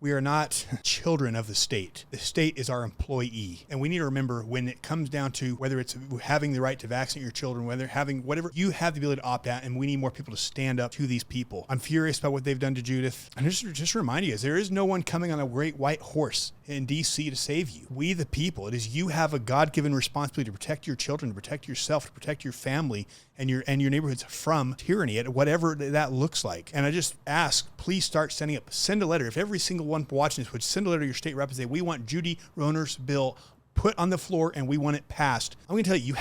We are not children of the state. The state is our employee. And we need to remember when it comes down to whether it's having the right to vaccinate your children, whether having whatever, you have the ability to opt out, and we need more people to stand up to these people. I'm furious about what they've done to Judith. And just remind you guys, there is no one coming on a great white horse in DC to save you. We the people, it is you have a God-given responsibility to protect your children, to protect yourself, to protect your family and your neighborhoods from tyranny at whatever that looks like. And I just ask, please start send a letter. If every single one watching this would send a letter to your state rep and say, we want Judy Rohner's bill put on the floor and we want it passed. I'm going to tell you,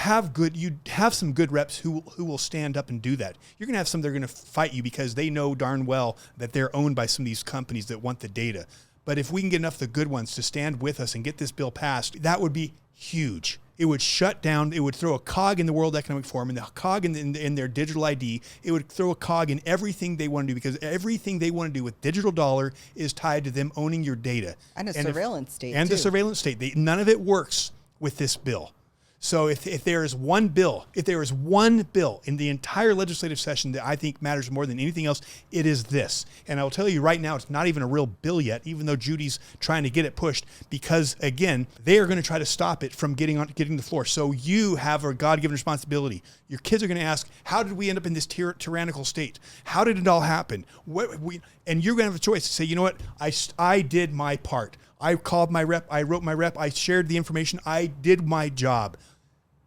you have some good reps who will stand up and do that. You're going to have some that are going to fight you because they know darn well that they're owned by some of these companies that want the data. But if we can get enough of the good ones to stand with us and get this bill passed, that would be huge. It would shut down, it would throw a cog in the World Economic Forum and the cog in their digital ID. It would throw a cog in everything they want to do, because everything they want to do with digital dollar is tied to them owning your data. And surveillance state. And the surveillance state. None of it works with this bill. So if there is one bill in the entire legislative session that I think matters more than anything else, it is this. And I'll tell you right now, it's not even a real bill yet, even though Judy's trying to get it pushed, because again, they are going to try to stop it from getting the floor. So you have a God-given responsibility. Your kids are going to ask, how did we end up in this tyrannical state? How did it all happen? And you're going to have a choice to say, you know what? I did my part. I called my rep. I wrote my rep. I shared the information. I did my job.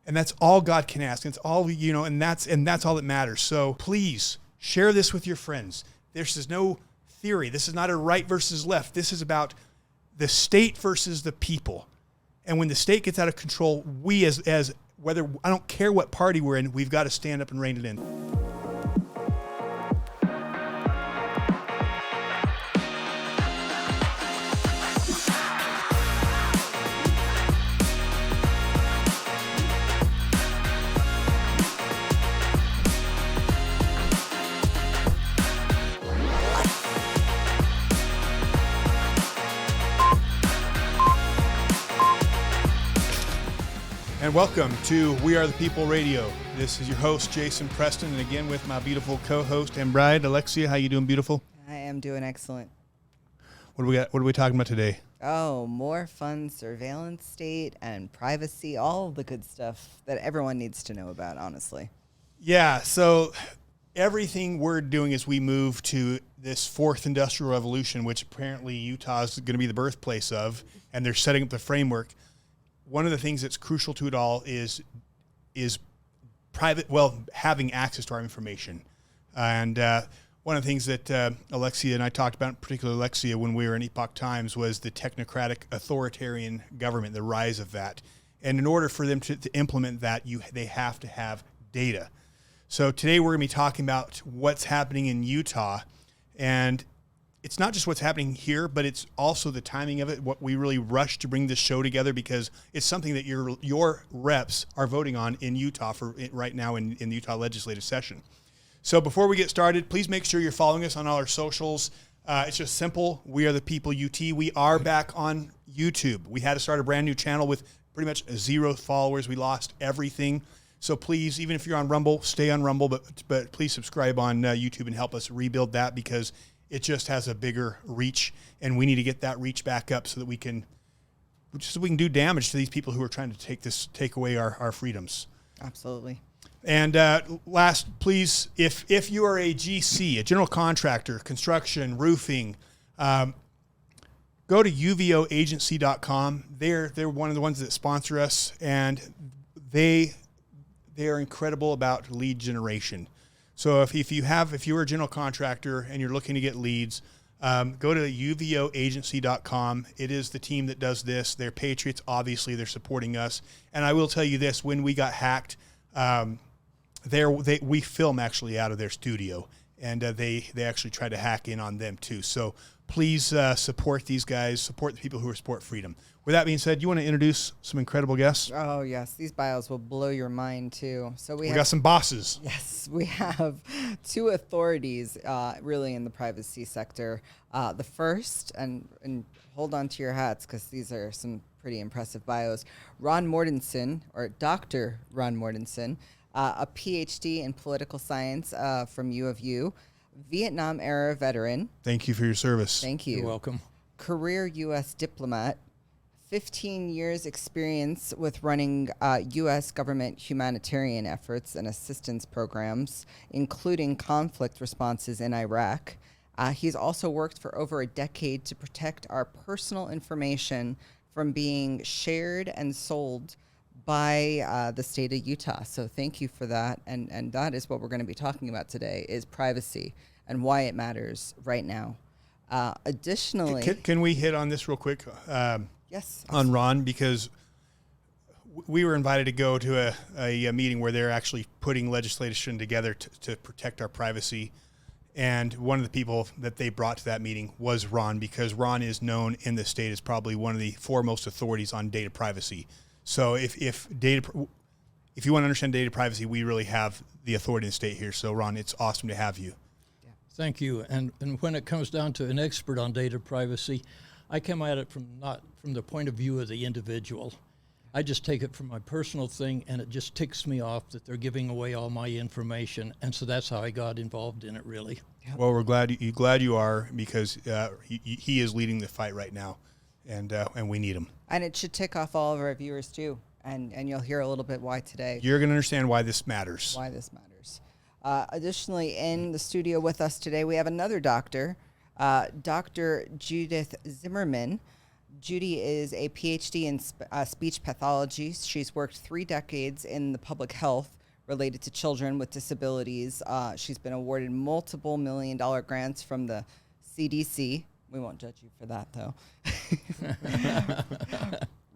And that's all God can ask. It's all, and that's all that matters. So please share this with your friends. This is no theory. This is not a right versus left. This is about the state versus the people. And when the state gets out of control, we as whether, I don't care what party we're in, we've got to stand up and rein it in. And welcome to We Are the People Radio. This is your host, Jason Preston, and again with my beautiful co-host and bride, Alexia. How you doing, beautiful? I am doing excellent. What do we got? What are we talking about today? Oh, more fun surveillance state and privacy, all the good stuff that everyone needs to know about, honestly. Yeah, so everything we're doing as we move to this fourth industrial revolution, which apparently Utah is going to be the birthplace of, and they're setting up the framework. One of the things that's crucial to it all is having access to our information. And one of the things that Alexia and I talked about, particularly Alexia, when we were in Epoch Times, was the technocratic authoritarian government, the rise of that. And in order for them to implement that, they have to have data. So today we're going to be talking about what's happening in Utah. And it's not just what's happening here, but it's also the timing of it. What we really rushed to bring this show together because it's something that your reps are voting on in Utah for right now in the Utah legislative session. So before we get started, please make sure you're following us on all our socials. It's just simple. We Are the People UT. We are back on YouTube. We had to start a brand new channel with pretty much 0 followers. We lost everything. So please, even if you're on Rumble, stay on Rumble, but please subscribe on YouTube and help us rebuild that, because it just has a bigger reach, and we need to get that reach back up so that we can do damage to these people who are trying to take away our freedoms. Absolutely. And last, please, if you are a GC, a general contractor, construction, roofing, go to uvoagency.com. They're one of the ones that sponsor us, and they are incredible about lead generation. So if you're a general contractor and you're looking to get leads, go to uvoagency.com. It is the team that does this. They're patriots, obviously. They're supporting us. And I will tell you this: when we got hacked, we film actually out of their studio, and they actually try to hack in on them too. So please support these guys. Support the people who support freedom. With that being said, you want to introduce some incredible guests? Oh, yes. These bios will blow your mind, too. So we got some bosses. Yes, we have 2 authorities really in the privacy sector. The first, and hold on to your hats because these are some pretty impressive bios, Ron Mortensen, or Dr. Ron Mortensen, a PhD in political science from U of U, Vietnam-era veteran. Thank you for your service. Thank you. You're welcome. career U.S. diplomat, 15 years experience with running U.S. government humanitarian efforts and assistance programs, including conflict responses in Iraq. He's also worked for over a decade to protect our personal information from being shared and sold by the state of Utah. So thank you for that. And that is what we're going to be talking about today, is privacy and why it matters right now. Additionally... Can we hit on this real quick? Yes. On Ron, because we were invited to go to a meeting where they're actually putting legislation together to protect our privacy. And one of the people that they brought to that meeting was Ron, because Ron is known in the state as probably one of the foremost authorities on data privacy. So if you want to understand data privacy, we really have the authority in the state here. So Ron, it's awesome to have you. Yeah. Thank you. And when it comes down to an expert on data privacy, I come at it not from the point of view of the individual. I just take it from my personal thing, and it just ticks me off that they're giving away all my information, and so that's how I got involved in it, really. Yep. Well, we're glad you are, because he is leading the fight right now, and we need him. And it should tick off all of our viewers too, and you'll hear a little bit why today. You're going to understand why this matters. Why this matters. Additionally, in the studio with us today, we have another doctor, Dr. Judith Zimmerman. Judy is a PhD in speech pathology. She's worked 3 decades in the public health related to children with disabilities. She's been awarded multiple $million grants from the CDC. We won't judge you for that, though.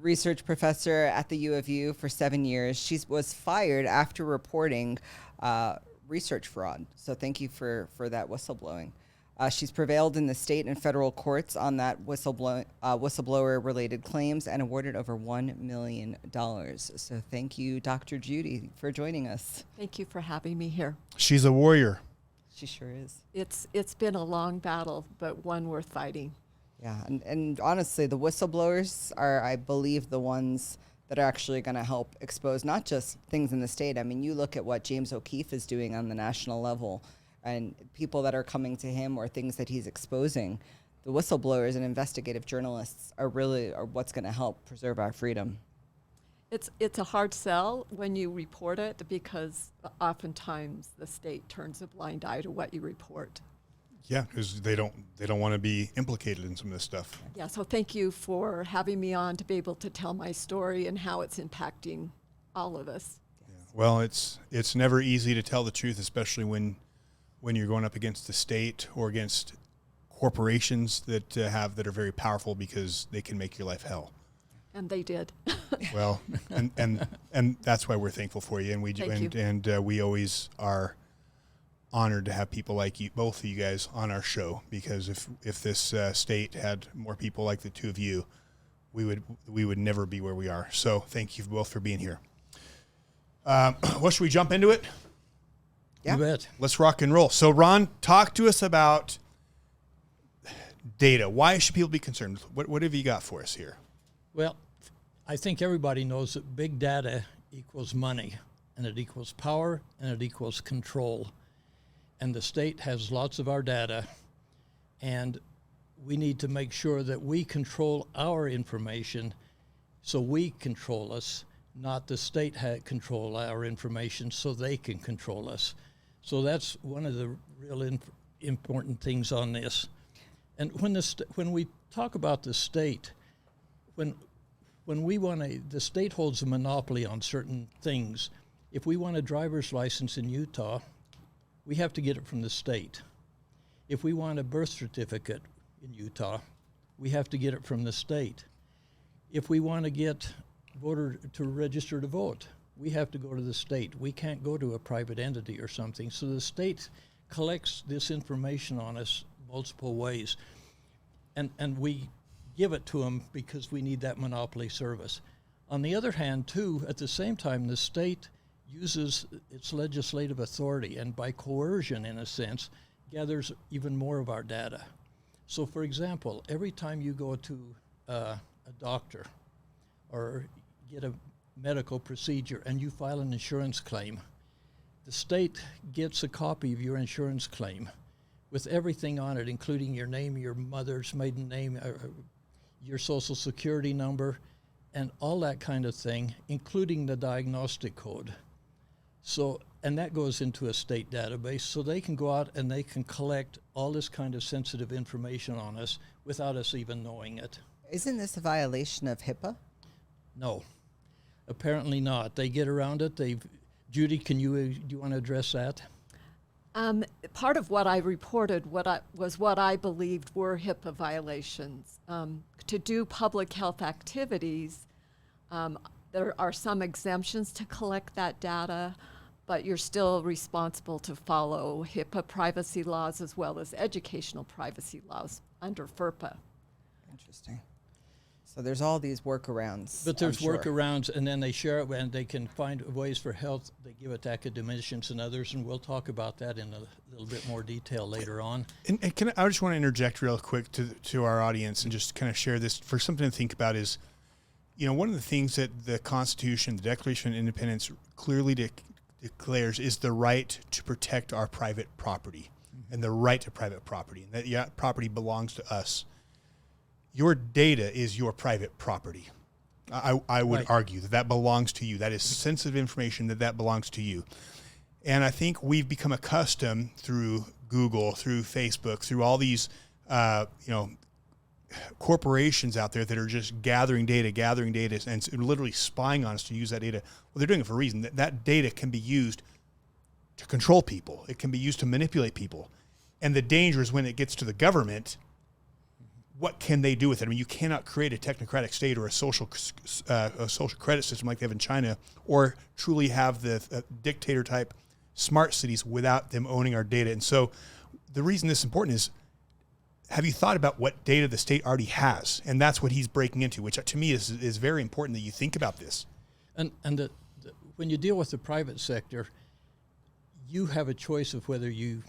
Research professor at the U of U for 7 years. She was fired after reporting research fraud. So thank you for that whistleblowing. She's prevailed in the state and federal courts on that whistleblower-related claims and awarded over $1 million. So thank you, Dr. Judy, for joining us. Thank you for having me here. She's a warrior. She sure is. It's been a long battle, but one worth fighting. Yeah, and honestly, the whistleblowers are, I believe, the ones that are actually going to help expose not just things in the state. I mean, you look at what James O'Keefe is doing on the national level, and people that are coming to him or things that he's exposing. The whistleblowers and investigative journalists are what's going to help preserve our freedom. It's a hard sell when you report it, because oftentimes the state turns a blind eye to what you report. Yeah, because they don't want to be implicated in some of this stuff. Yeah, so thank you for having me on to be able to tell my story and how it's impacting all of us. Yeah. Well, it's never easy to tell the truth, especially when you're going up against the state or against corporations that are very powerful, because they can make your life hell. And they did. Well, and that's why we're thankful for you, and we always are honored to have people like you, both of you guys, on our show, because if this state had more people like the two of you, we would never be where we are. So thank you both for being here. What, should we jump into it? Yeah. You bet. Let's rock and roll. So Ron, talk to us about data. Why should people be concerned? What have you got for us here? Well, I think everybody knows that big data equals money, and it equals power, and it equals control. And the state has lots of our data, and we need to make sure that we control our information so we control us, not the state control our information so they can control us. So that's one of the real important things on this. And when we talk about the state, when the state holds a monopoly on certain things. If we want a driver's license in Utah, we have to get it from the state. If we want a birth certificate in Utah, we have to get it from the state. If we want to get voter to register to vote, we have to go to the state. We can't go to a private entity or something. So the state collects this information on us multiple ways, and we give it to them because we need that monopoly service. On the other hand, too, at the same time, the state uses its legislative authority and by coercion, in a sense, gathers even more of our data. So, for example, every time you go to a doctor or get a medical procedure and you file an insurance claim, the state gets a copy of your insurance claim, with everything on it, including your name, your mother's maiden name, your social security number, and all that kind of thing, including the diagnostic code. So, and that goes into a state database, so they can go out and they can collect all this kind of sensitive information on us without us even knowing it. Isn't this a violation of HIPAA? No, apparently not. They get around it. Judy, do you want to address that? Part of what I reported was what I believed were HIPAA violations. To do public health activities, there are some exemptions to collect that data, but you're still responsible to follow HIPAA privacy laws as well as educational privacy laws under FERPA. Interesting. So there's all these workarounds. But there's workarounds, and then they share it, and they can find ways for health. They give it to academicians and others, and we'll talk about that in a little bit more detail later on. And I just want to interject real quick to our audience and just kind of share this for something to think about is, one of the things that the Constitution, the Declaration of Independence clearly declares is the right to protect our private property and the right to private property, and that property belongs to us. Your data is your private property. I would argue that belongs to you. That is sensitive information that belongs to you. And I think we've become accustomed through Google, through Facebook, through all these, corporations out there that are just gathering data and literally spying on us to use that data. Well, they're doing it for a reason. That data can be used to control people. It can be used to manipulate people. And the danger is when it gets to the government, what can they do with it? I mean, you cannot create a technocratic state or a social credit system like they have in China, or truly have the dictator-type smart cities without them owning our data. And so the reason this is important is, have you thought about what data the state already has? And that's what he's breaking into, which to me is very important that you think about this. And when you deal with the private sector, you have a choice of whether you...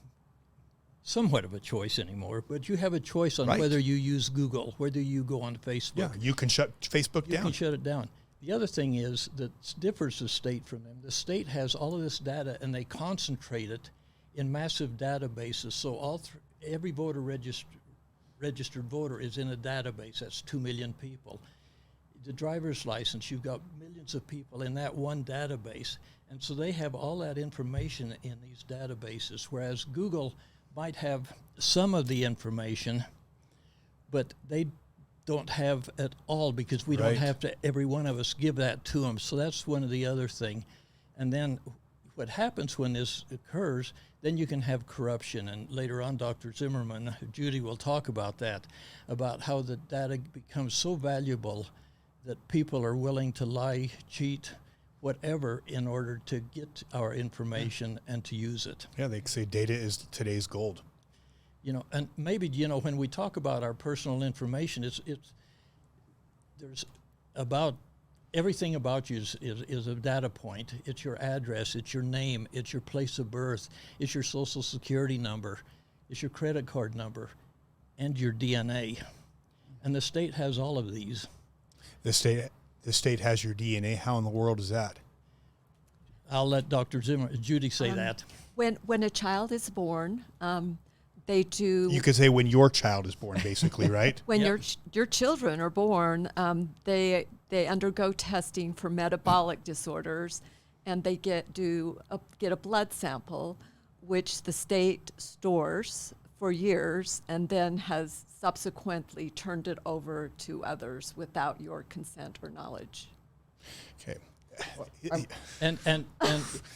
somewhat of a choice anymore, but you have a choice on whether you use Google, whether you go on Facebook. Yeah, you can shut Facebook down. You can shut it down. The other thing is that differs the state from them. The state has all of this data, and they concentrate it in massive databases. So every voter registered voter is in a database. That's 2 million people. The driver's license, you've got millions of people in that one database. And so they have all that information in these databases, whereas Google might have some of the information, but they don't have it all, because we don't have to, every one of us, give that to them. So that's one of the other thing. And then what happens when this occurs, then you can have corruption. And later on, Dr. Zimmerman, Judy will talk about that, about how the data becomes so valuable that people are willing to lie, cheat, whatever, in order to get our information and to use it. Yeah, they say data is today's gold. And maybe, when we talk about our personal information, there's about everything about you is a data point. It's your address, it's your name, it's your place of birth, it's your social security number, it's your credit card number, and your DNA. And the state has all of these. The state has your DNA. How in the world is that? I'll let Judy say that. When a child is born, they do. You could say when your child is born, basically, right? When your children are born, they undergo testing for metabolic disorders, and they get a blood sample, which the state stores for years, and then has subsequently turned it over to others without your consent or knowledge. Okay. And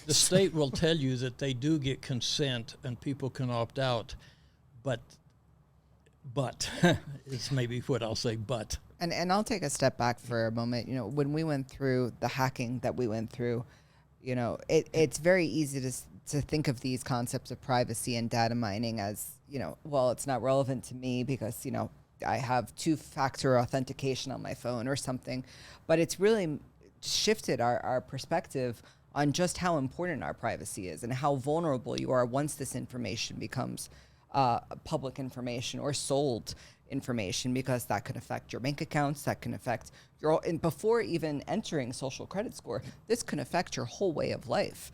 the state will tell you that they do get consent and people can opt out, but it's maybe what I'll say, but. And I'll take a step back for a moment. When we went through the hacking that we went through, it's very easy to think of these concepts of privacy and data mining as, well, it's not relevant to me because, I have 2-factor authentication on my phone or something. But it's really shifted our perspective on just how important our privacy is and how vulnerable you are once this information becomes public information or sold information, because that can affect your bank accounts, that can affect and before even entering social credit score, this can affect your whole way of life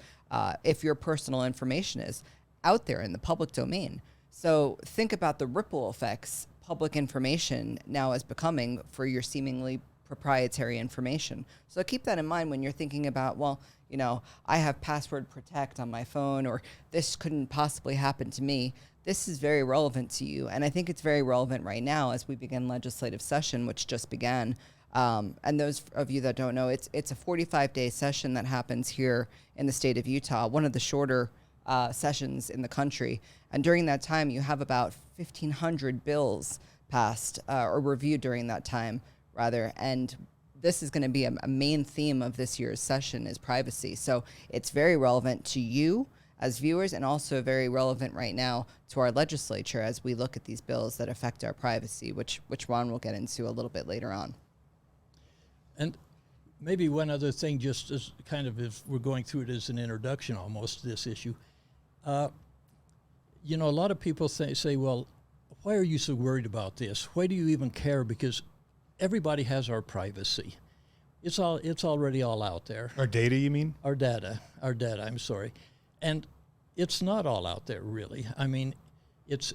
if your personal information is out there in the public domain. So think about the ripple effects public information now is becoming for your seemingly proprietary information. So keep that in mind when you're thinking about, well, you know, I have password protect on my phone, or this couldn't possibly happen to me. This is very relevant to you. And I think it's very relevant right now as we begin legislative session, which just began. And those of you that don't know, it's a 45-day session that happens here in the state of Utah, one of the shorter sessions in the country. And during that time, you have about 1,500 bills passed or reviewed during that time, rather. And this is going to be a main theme of this year's session is privacy. So it's very relevant to you as viewers, and also very relevant right now to our legislature as we look at these bills that affect our privacy, which Ron will get into a little bit later on. And maybe one other thing, just as kind of if we're going through it as an introduction almost to this issue. You know, a lot of people say, well, why are you so worried about this? Why do you even care? Because everybody has our privacy. It's already all out there. Our data, you mean? Our data, I'm sorry. And it's not all out there, really. I mean, it's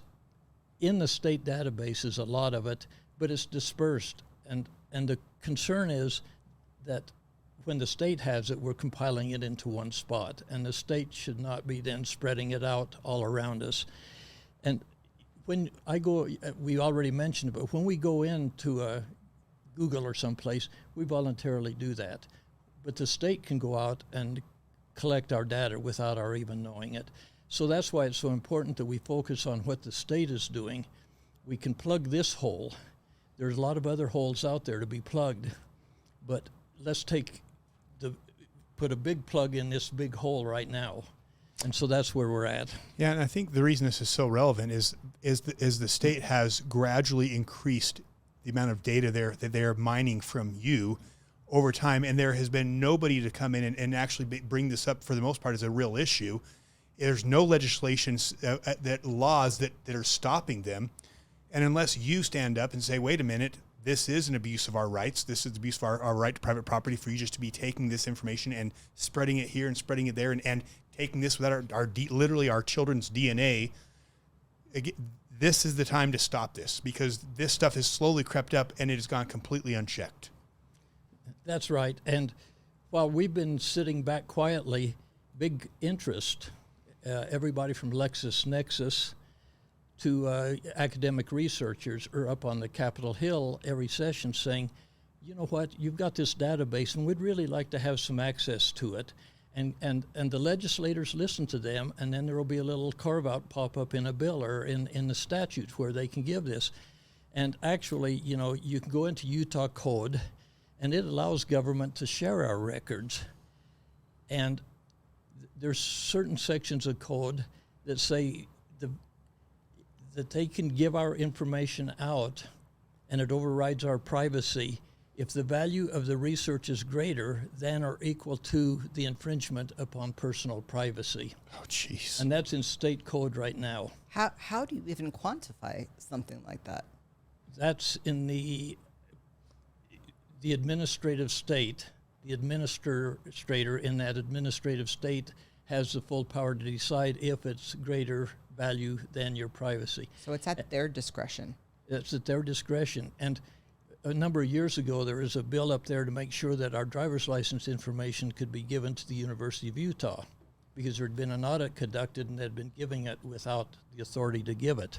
in the state databases, a lot of it, but it's dispersed. And the concern is that when the state has it, we're compiling it into one spot, and the state should not be then spreading it out all around us. And when I go, we already mentioned it, but when we go into Google or someplace, we voluntarily do that. But the state can go out and collect our data without our even knowing it. So that's why it's so important that we focus on what the state is doing. We can plug this hole. There's a lot of other holes out there to be plugged, but let's put a big plug in this big hole right now. And so that's where we're at. Yeah, and I think the reason this is so relevant is the state has gradually increased the amount of data that they're mining from you over time, and there has been nobody to come in and actually bring this up for the most part as a real issue. There's no legislation, laws that are stopping them. And unless you stand up and say, wait a minute, this is an abuse of our rights, this is abuse of our right to private property for you just to be taking this information and spreading it here and spreading it there and taking this without literally our children's DNA, this is the time to stop this, because this stuff has slowly crept up and it has gone completely unchecked. That's right. And while we've been sitting back quietly, big interest, everybody from LexisNexis to academic researchers are up on the Capitol Hill every session saying, you know what, you've got this database and we'd really like to have some access to it. And the legislators listen to them, and then there will be a little carve-out pop up in a bill or in the statute where they can give this. And actually, you know, you can go into Utah Code, and it allows government to share our records. And there's certain sections of code that say that they can give our information out, and it overrides our privacy if the value of the research is greater than or equal to the infringement upon personal privacy. Oh, jeez. And that's in state code right now. How do you even quantify something like that? That's in the administrative state. The administrator in that administrative state has the full power to decide if it's greater value than your privacy. So it's at their discretion. It's at their discretion. And a number of years ago, there was a bill up there to make sure that our driver's license information could be given to the University of Utah, because there had been an audit conducted and they'd been giving it without the authority to give it.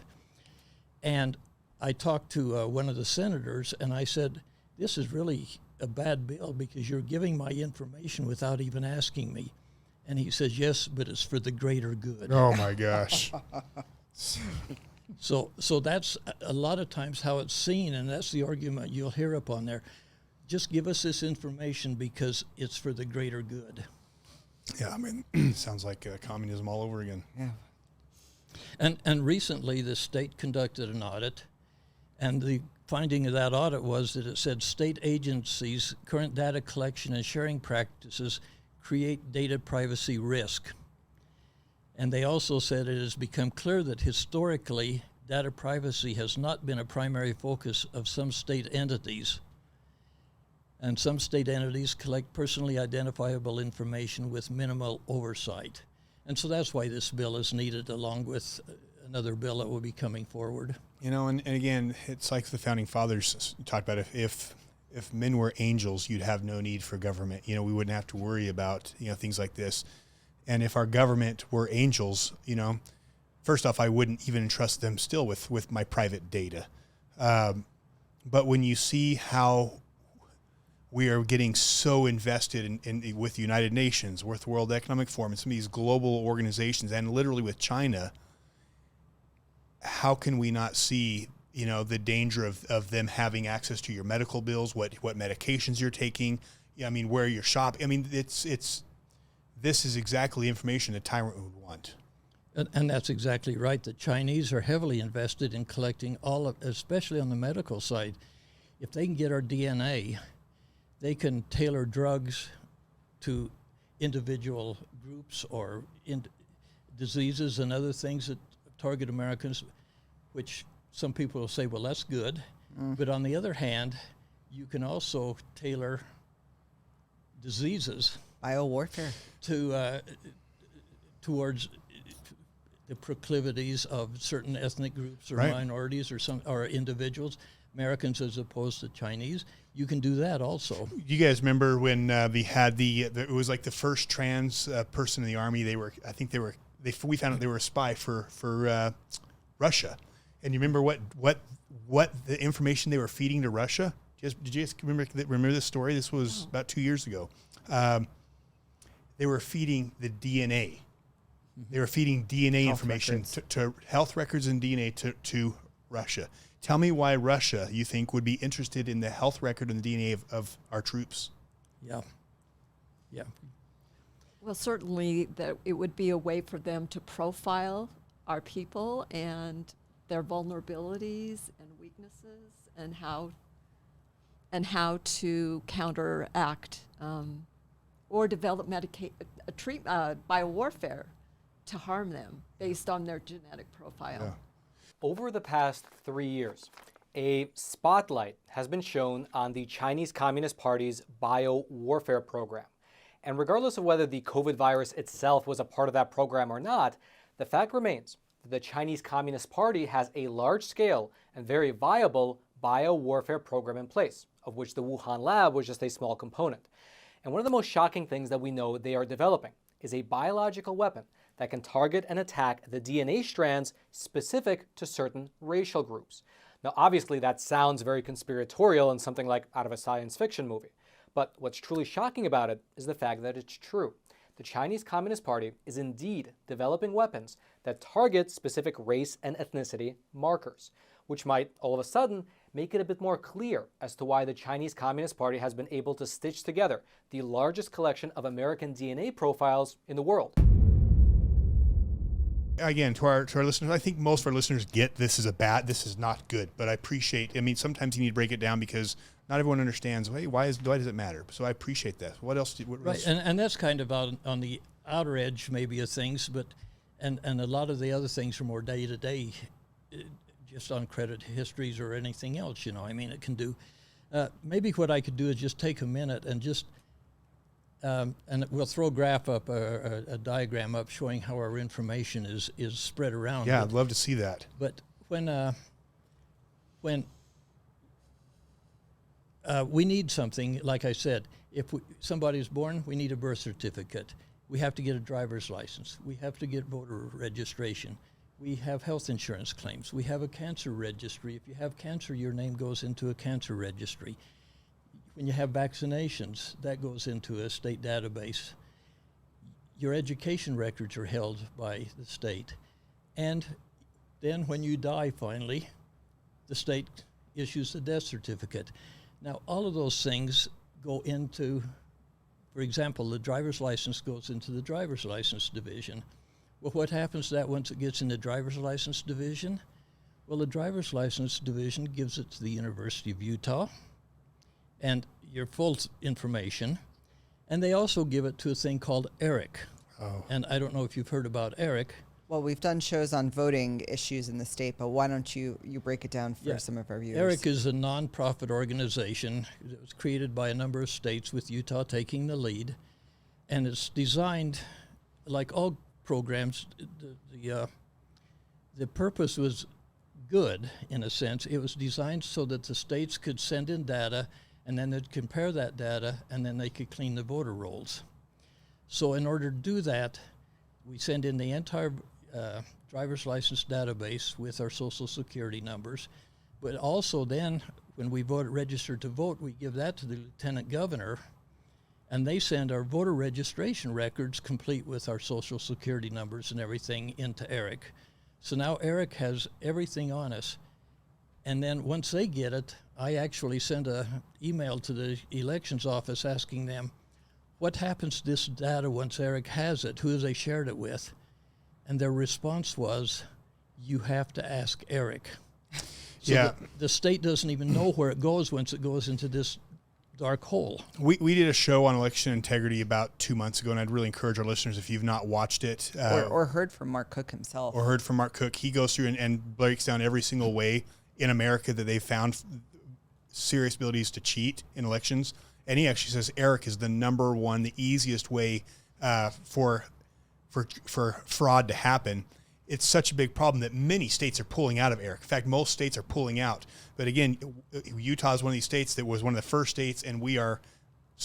And I talked to one of the senators, and I said, this is really a bad bill because you're giving my information without even asking me. And he says, yes, but it's for the greater good. Oh, my gosh. So that's a lot of times how it's seen, and that's the argument you'll hear up on there. Just give us this information because it's for the greater good. Yeah, I mean, sounds like communism all over again. Yeah. And recently the state conducted an audit, and the finding of that audit was that it said state agencies' current data collection and sharing practices create data privacy risk. And they also said it has become clear that historically data privacy has not been a primary focus of some state entities. And some state entities collect personally identifiable information with minimal oversight. And so that's why this bill is needed, along with another bill that will be coming forward. And again, it's like the founding fathers talked about. If men were angels, you'd have no need for government. We wouldn't have to worry about things like this. And if our government were angels, first off, I wouldn't even entrust them still with my private data. But when you see how we are getting so invested in with the United Nations, with World Economic Forum, and some of these global organizations, and literally with China, how can we not see, the danger of them having access to your medical bills, what medications you're taking, where you're shopping. This is exactly information a tyrant would want. And that's exactly right. The Chinese are heavily invested in collecting especially on the medical side. If they can get our DNA, they can tailor drugs to individual groups or diseases and other things that target Americans, which some people will say, well, that's good. But on the other hand, you can also tailor diseases. Biowarfare. Towards the proclivities of certain ethnic groups or right. minorities or individuals, Americans as opposed to Chinese. You can do that also. You guys remember when it was like the first trans person in the Army? We found out they were a spy for Russia. And you remember what the information they were feeding to Russia? Did you guys remember this story? This was about 2 years ago. They were feeding the DNA. They were feeding DNA Health information records. to health records and DNA to Russia. Tell me why Russia, you think, would be interested in the health record and the DNA of our troops? Yeah. Well, certainly that it would be a way for them to profile our people and their vulnerabilities and weaknesses and how to counteract or develop biowarfare to harm them based on their genetic profile. Yeah. Over the past 3 years, a spotlight has been shown on the Chinese Communist Party's biowarfare program. And regardless of whether the COVID virus itself was a part of that program or not, the fact remains that the Chinese Communist Party has a large-scale and very viable biowarfare program in place, of which the Wuhan lab was just a small component. And one of the most shocking things that we know they are developing is a biological weapon that can target and attack the DNA strands specific to certain racial groups. Now, obviously, that sounds very conspiratorial and something like out of a science fiction movie. But what's truly shocking about it is the fact that it's true. The Chinese Communist Party is indeed developing weapons that target specific race and ethnicity markers, which might all of a sudden make it a bit more clear as to why the Chinese Communist Party has been able to stitch together the largest collection of American DNA profiles in the world. Again, to our listeners, I think most of our listeners get this is not good, but I appreciate, sometimes you need to break it down because not everyone understands, hey, why does it matter? So I appreciate that. What else? Right, and that's kind of on the outer edge maybe of things, but and a lot of the other things are more day to day, just on credit histories or anything else. It can do. Maybe what I could do is just take a minute and just. And we'll throw a graph up, a diagram up showing how our information is spread around. Yeah, I'd love to see that. But when we need something, like I said, if somebody's born, we need a birth certificate. We have to get a driver's license. We have to get voter registration. We have health insurance claims. We have a cancer registry. If you have cancer, your name goes into a cancer registry. When you have vaccinations, that goes into a state database. Your education records are held by the state. And then when you die finally, the state issues a death certificate. Now, all of those things go into, for example, the driver's license goes into the driver's license division. Well, what happens to that once it gets in the driver's license division? Well, the driver's license division gives it to the University of Utah and your full information. And they also give it to a thing called ERIC. Oh. And I don't know if you've heard about ERIC. Well, we've done shows on voting issues in the state, but why don't you break it down for some of our viewers? ERIC is a nonprofit organization that was created by a number of states with Utah taking the lead. And it's designed, like all programs, the purpose was good in a sense. It was designed so that the states could send in data, and then they'd compare that data, and then they could clean the voter rolls. So in order to do that, we send in the entire driver's license database with our social security numbers, but also then when we register to vote, we give that to the lieutenant governor, and they send our voter registration records complete with our social security numbers and everything into Eric. So now Eric has everything on us. And then once they get it, I actually send an email to the elections office asking them, what happens to this data once Eric has it? Who have they shared it with? And their response was, you have to ask Eric. So Yeah. the state doesn't even know where it goes once it goes into this dark hole. We did a show on election integrity about 2 months ago, and I'd really encourage our listeners, if you've not watched it. Or heard from Mark Cook himself. Or heard from Mark Cook. He goes through and breaks down every single way in America that they've found serious abilities to cheat in elections. And he actually says Eric is the number one, the easiest way for fraud to happen. It's such a big problem that many states are pulling out of Eric. In fact, most states are pulling out. But again, Utah is one of these states that was one of the first states, and we are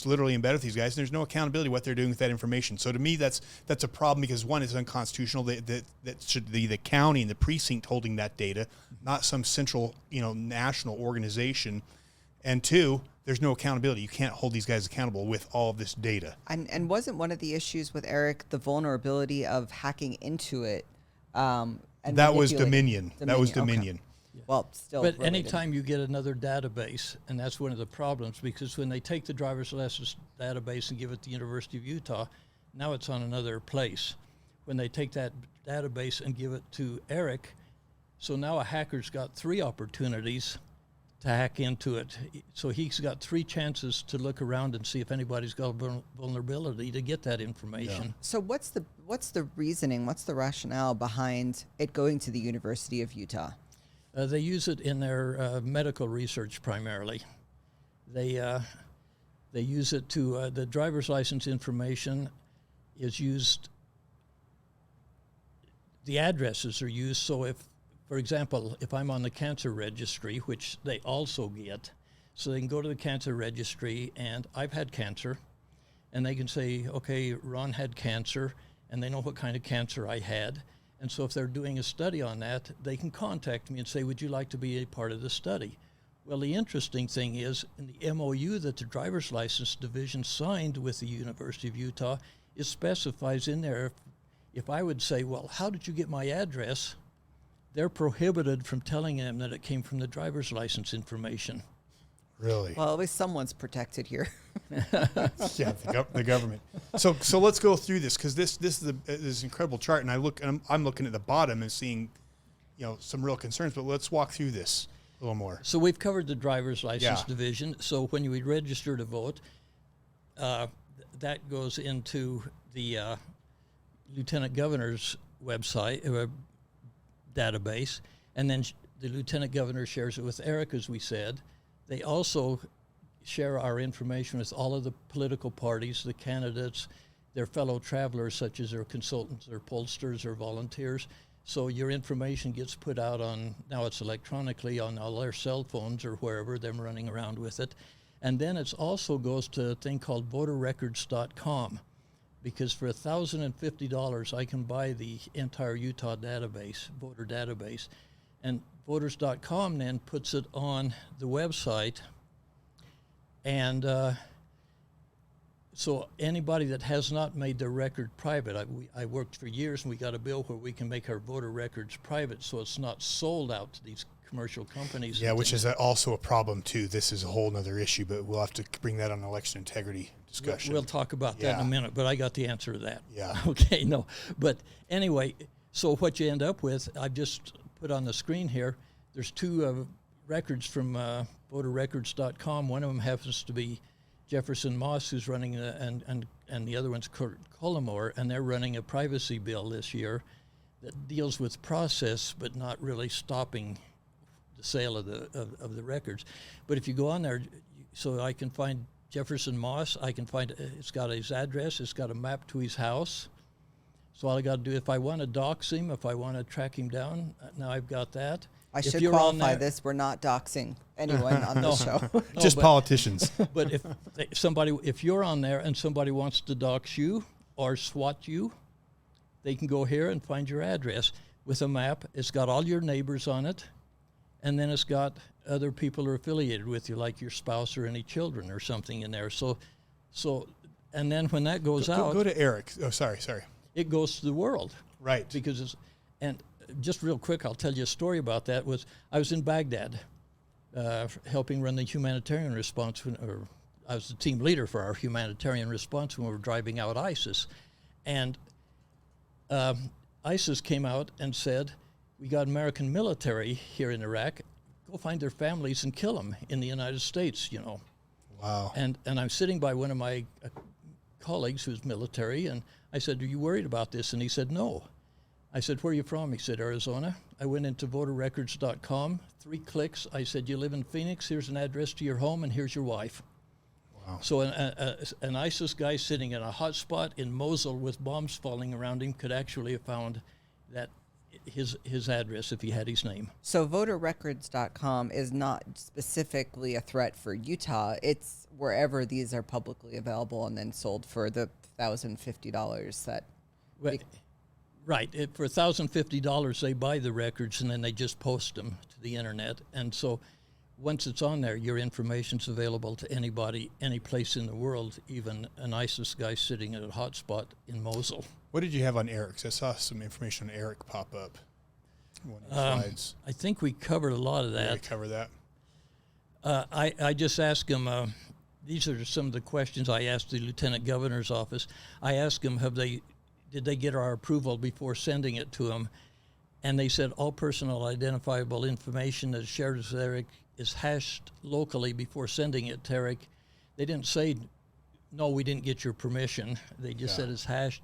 literally embedded with these guys. And there's no accountability what they're doing with that information. So to me, that's a problem because one, it's unconstitutional. That should be the county and the precinct holding that data, not some central, national organization. And two, there's no accountability. You can't hold these guys accountable with all of this data. And wasn't one of the issues with Eric the vulnerability of hacking into it? And that was manipulating- Dominion. That was Dominion. Okay. Well, still. But related. anytime you get another database, and that's one of the problems, because when they take the driver's license database and give it to the University of Utah, now it's on another place. When they take that database and give it to Eric, so now a hacker's got 3 opportunities to hack into it. So he's got 3 chances to look around and see if anybody's got a vulnerability to get that information. Yeah. So what's the reasoning? What's the rationale behind it going to the University of Utah? They use it in their medical research primarily. They use it to the driver's license information is used. The addresses are used. So if, for example, if I'm on the cancer registry, which they also get, so they can go to the cancer registry and I've had cancer, and they can say, okay, Ron had cancer, and they know what kind of cancer I had. And so if they're doing a study on that, they can contact me and say, would you like to be a part of the study? Well, the interesting thing is in the MOU that the driver's license division signed with the University of Utah, it specifies in there, if I would say, well, how did you get my address? They're prohibited from telling them that it came from the driver's license information. Really? Well, at least someone's protected here. Yeah, the government. So let's go through this because this is this incredible chart, and I'm looking at the bottom and seeing, some real concerns. But let's walk through this a little more. So we've covered the driver's license division. So when you register to vote, that goes into the lieutenant governor's website database, and then the lieutenant governor shares it with Eric, as we said. They also share our information with all of the political parties, the candidates, their fellow travelers, such as their consultants or pollsters or volunteers. So your information gets put out on, now it's electronically on all their cell phones or wherever, them running around with it. And then it also goes to a thing called voterrecords.com, because for $1,050 I can buy the entire Utah database, voter database. And voters.com then puts it on the website. And so anybody that has not made their record private, I worked for years and we got a bill where we can make our voter records private so it's not sold out to these commercial companies. Yeah, which is also a problem too. This is a whole nother issue, but we'll have to bring that on election integrity discussion. We'll talk about that in a minute, but I got the answer to that. Yeah. Okay, no. But anyway, so what you end up with, I've just put on the screen here, there's 2 records from voterrecords.com. One of them happens to be Jefferson Moss, who's running, and the other one's Kurt Collimore, and they're running a privacy bill this year that deals with process, but not really stopping the sale of the records. But if you go on there, so I can find Jefferson Moss, I can find, it's got his address, it's got a map to his house. So all I got to do, if I want to dox him, if I want to track him down, now I've got that. I If should you're on qualify there- this. We're not doxing anyone on the show. Just but- politicians. But if you're on there and somebody wants to dox you or SWAT you, they can go here and find your address with a map. It's got all your neighbors on it, and then it's got other people who are affiliated with you, like your spouse or any children or something in there. So, and then when that goes out, Go to Eric. Oh, sorry. it goes to the world. Right. Because it's, and just real quick, I'll tell you a story about that. I was in Baghdad helping run the humanitarian response, or I was the team leader for our humanitarian response when we were driving out ISIS. And ISIS came out and said, we got American military here in Iraq, go find their families and kill them in the United States, you know. Wow. And I'm sitting by one of my colleagues who's military, and I said, are you worried about this? And he said, no. I said, where are you from? He said, Arizona. I went into voterrecords.com, 3 clicks. I said, you live in Phoenix, here's an address to your home, and here's your wife. Wow. So an ISIS guy sitting in a hot spot in Mosul with bombs falling around him could actually have found that his address if he had his name. So voterrecords.com is not specifically a threat for Utah. It's wherever these are publicly available and then sold for the $1,050 that. Right. For $1,050, they buy the records and then they just post them to the internet. And so once it's on there, your information's available to anybody, any place in the world, even an ISIS guy sitting at a hotspot in Mosul. What did you have on Eric's? I saw some information on Eric pop up. One of the slides. I think we covered a lot of Did we that. cover that? I just asked him, these are some of the questions I asked the Lieutenant Governor's office. I asked him, did they get our approval before sending it to them? And they said all personal identifiable information that is shared with Eric is hashed locally before sending it to Eric. They didn't say, no, we didn't get your permission. They just said it's hashed.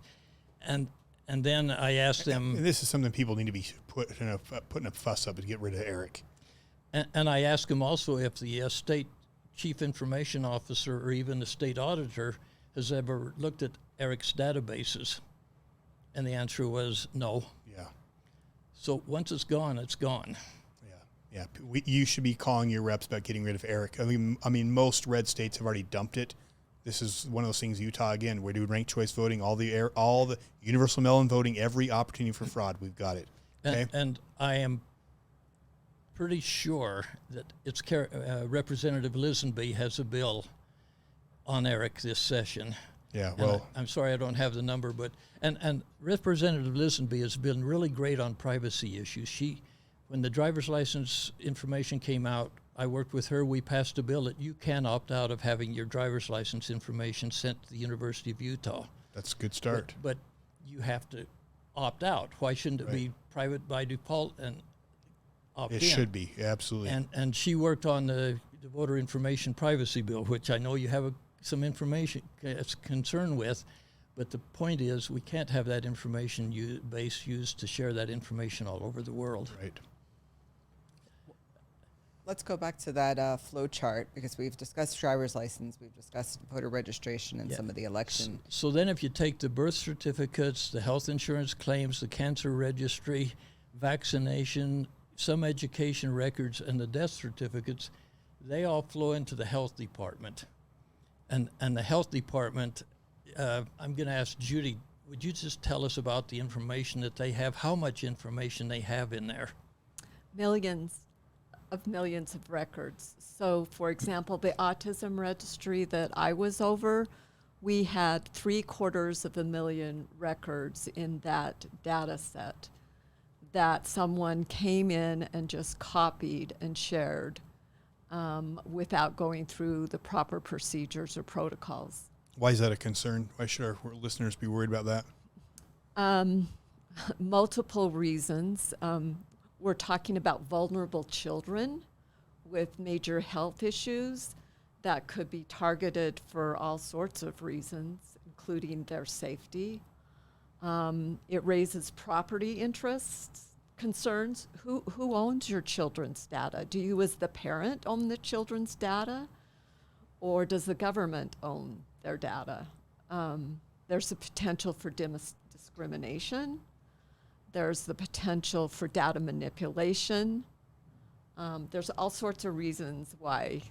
And then I asked them... And this is something people need to be putting a fuss up to get rid of Eric. And I asked him also if the state chief information officer or even the state auditor has ever looked at Eric's databases. And the answer was no. Yeah. So once it's gone, it's gone. Yeah. You should be calling your reps about getting rid of Eric. I mean, most red states have already dumped it. This is one of those things. Utah, again, we're doing ranked choice voting, all the universal mail-in voting, every opportunity for fraud. We've got it. Okay. And I am pretty sure that it's Representative Lisenby has a bill on Eric this session. Yeah. And Well, I'm sorry I don't have the number, but and Representative Lisenby has been really great on privacy issues. When the driver's license information came out, I worked with her. We passed a bill that you can opt out of having your driver's license information sent to the University of Utah. that's a good start. But you have to opt out. Why shouldn't it be private by default and opt in? It should be. Absolutely. And she worked on the voter information privacy bill, which I know you have some information concern with. But the point is, we can't have that information base used to share that information all over the world. Right. Let's go back to that flow chart because we've discussed driver's license, we've discussed voter registration and some of the election. So then if you take the birth certificates, the health insurance claims, the cancer registry, vaccination, some education records, and the death certificates, they all flow into the health department. And the health department, I'm going to ask Judy, would you just tell us about the information that they have, how much information they have in there? Millions of records. So, for example, the autism registry that I was over, we had 750,000 records in that data set that someone came in and just copied and shared without going through the proper procedures or protocols. Why is that a concern? Why should our listeners be worried about that? Multiple reasons. We're talking about vulnerable children with major health issues that could be targeted for all sorts of reasons, including their safety. It raises property interests, concerns. Who owns your children's data? Do you as the parent own the children's data? Or does the government own their data? There's a potential for discrimination. There's the potential for data manipulation. There's all sorts of reasons why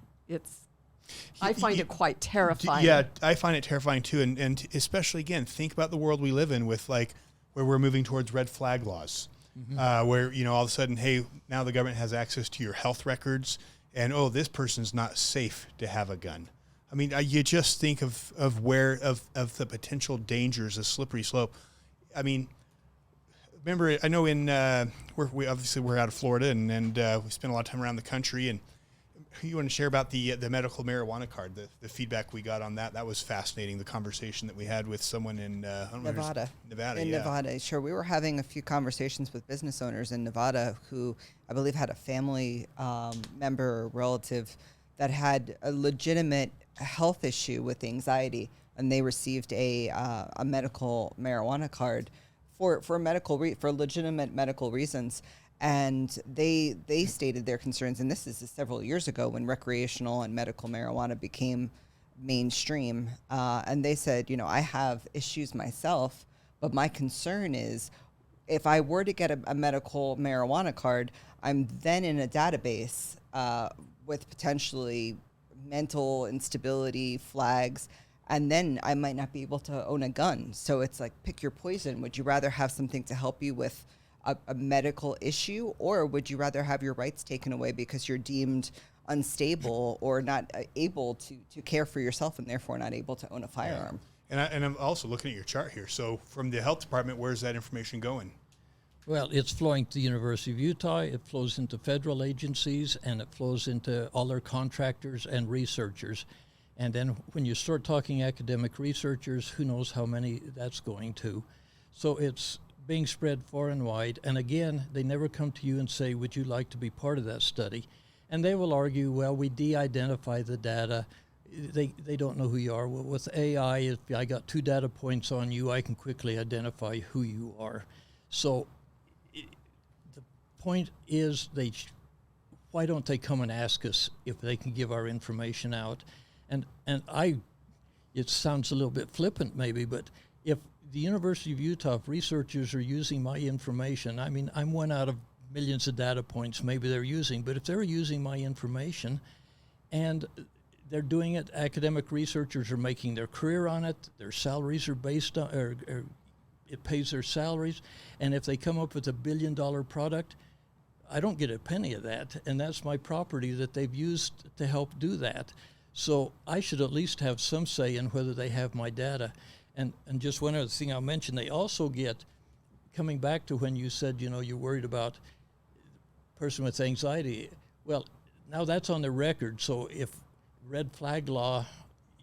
I find it quite terrifying. Yeah, I find it terrifying too. And especially, again, think about the world we live in with like where we're moving towards red flag laws, where, you know, all of a sudden, hey, now the government has access to your health records and, oh, this person's not safe to have a gun. I mean, you just think of the potential dangers, a slippery slope. I mean, remember, I know we're out of Florida and we spend a lot of time around the country, and you want to share about the medical marijuana card, the feedback we got on that. That was fascinating. The conversation that we had with someone in Nevada. Yeah. Nevada, sure. We were having a few conversations with business owners in Nevada who I believe had a family member or relative that had a legitimate health issue with anxiety, and they received a medical marijuana card for legitimate medical reasons. And they stated their concerns, and this is several years ago when recreational and medical marijuana became mainstream. And they said, you know, I have issues myself, but my concern is if I were to get a medical marijuana card, I'm then in a database with potentially mental instability flags, and then I might not be able to own a gun. So it's like, pick your poison. Would you rather have something to help you with a medical issue, or would you rather have your rights taken away because you're deemed unstable or not able to care for yourself and therefore not able to own a firearm? Yeah. And I'm also looking at your chart here. So from the health department, where's that information going? Well, it's flowing to the University of Utah, it flows into federal agencies, and it flows into all their contractors and researchers. And then when you start talking academic researchers, who knows how many that's going to. So it's being spread far and wide. And again, they never come to you and say, would you like to be part of that study? And they will argue, well, we de-identify the data. They don't know who you are. Well, with AI, if I got 2 data points on you, I can quickly identify who you are. So the point is, why don't they come and ask us if they can give our information out? And it sounds a little bit flippant maybe, but if the University of Utah, if researchers are using my information, I mean, I'm one out of millions of data points maybe they're using, but if they're using my information and they're doing it, academic researchers are making their career on it, their salaries are based on, or it pays their salaries, and if they come up with $1 billion product, I don't get a penny of that, and that's my property that they've used to help do that. So I should at least have some say in whether they have my data. And just one other thing I'll mention, they also get, coming back to when you said, you know, you're worried about person with anxiety. Well, now that's on the record. So if red flag law,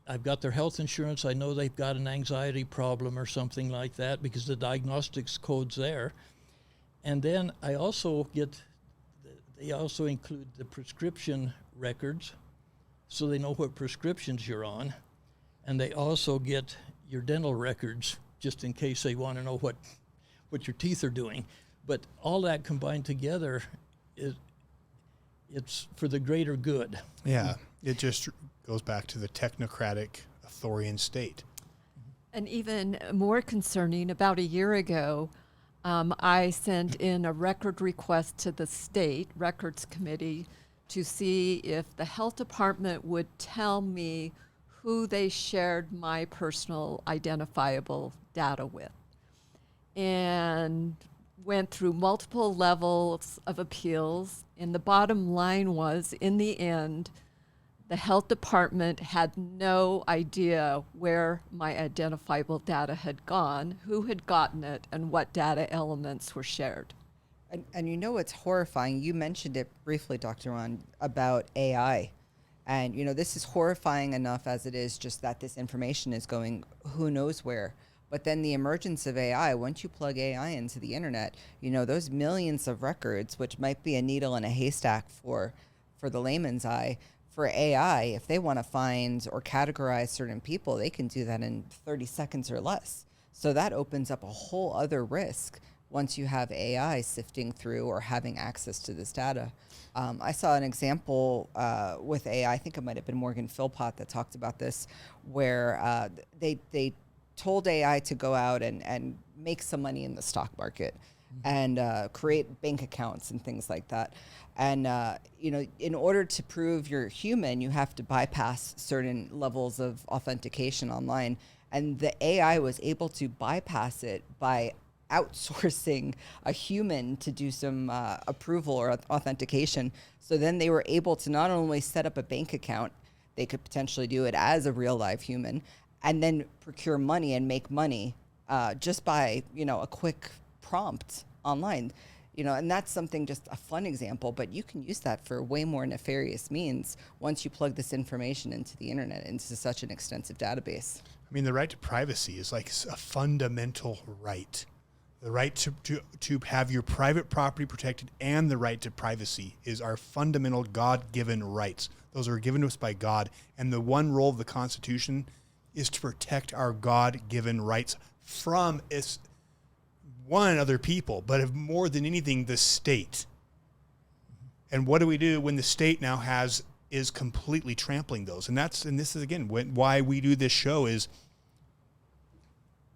I've got their health insurance, I know they've got an anxiety problem or something like that because the diagnostics code's there. And then I also they also include the prescription records, so they know what prescriptions you're on. And they also get your dental records, just in case they want to know what your teeth are doing. But all that combined together, it's for the greater good. Yeah, it just goes back to the technocratic authorian state. And even more concerning, about a year ago, I sent in a record request to the state records committee to see if the health department would tell me who they shared my personal identifiable data with, and went through multiple levels of appeals. And the bottom line was, in the end, the health department had no idea where my identifiable data had gone, who had gotten it, and what data elements were shared. And you know what's horrifying? You mentioned it briefly, Dr. Ron, about AI. And, you know, this is horrifying enough as it is just that this information is going who knows where. But then the emergence of AI, once you plug AI into the internet, you know, those millions of records, which might be a needle in a haystack for the layman's eye, for AI, if they want to find or categorize certain people, they can do that in 30 seconds or less. So that opens up a whole other risk once you have AI sifting through or having access to this data. I saw an example with AI, I think it might have been Morgan Philpott that talked about this, where they told AI to go out and make some money in the stock market and create bank accounts and things like that. And, in order to prove you're human, you have to bypass certain levels of authentication online. And the AI was able to bypass it by outsourcing a human to do some approval or authentication. So then they were able to not only set up a bank account, they could potentially do it as a real live human, and then procure money and make money just by, a quick prompt online. And that's something, just a fun example, but you can use that for way more nefarious means once you plug this information into the internet, into such an extensive database. I mean, the right to privacy is like a fundamental right. The right to have your private property protected and the right to privacy is our fundamental God-given rights. Those are given to us by God. And the one role of the Constitution is to protect our God-given rights from other people, but more than anything, the state. And what do we do when the state now is completely trampling those? And this is again why we do this show is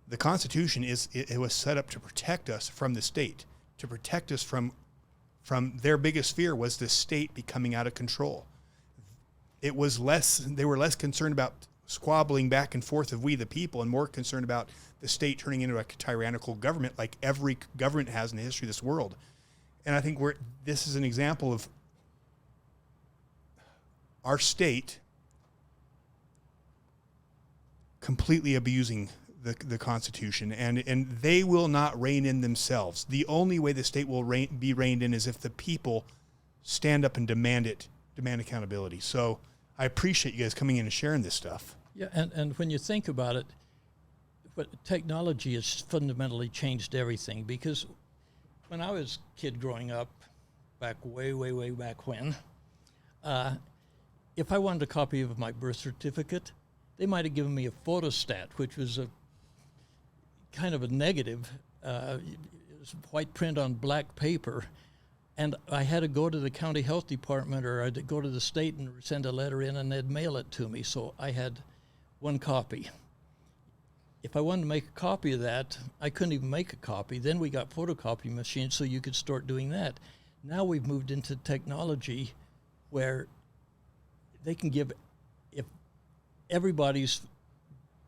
the Constitution it was set up to protect us from the state, to protect us from their biggest fear was the state becoming out of control. They were less concerned about squabbling back and forth of we the people and more concerned about the state turning into a tyrannical government like every government has in the history of this world. And I think this is an example of our state completely abusing the Constitution, and they will not rein in themselves. The only way the state will be reined in is if the people stand up and demand accountability. So I appreciate you guys coming in and sharing this stuff. Yeah, and when you think about it, but technology has fundamentally changed everything, because when I was a kid growing up, back way back when, if I wanted a copy of my birth certificate, they might have given me a photostat, which was a kind of a negative. It was white print on black paper, and I had to go to the county health department or I'd go to the state and send a letter in, and they'd mail it to me. So I had one copy. If I wanted to make a copy of that, I couldn't even make a copy. Then we got photocopy machines, so you could start doing that. Now we've moved into technology where they can give everybody's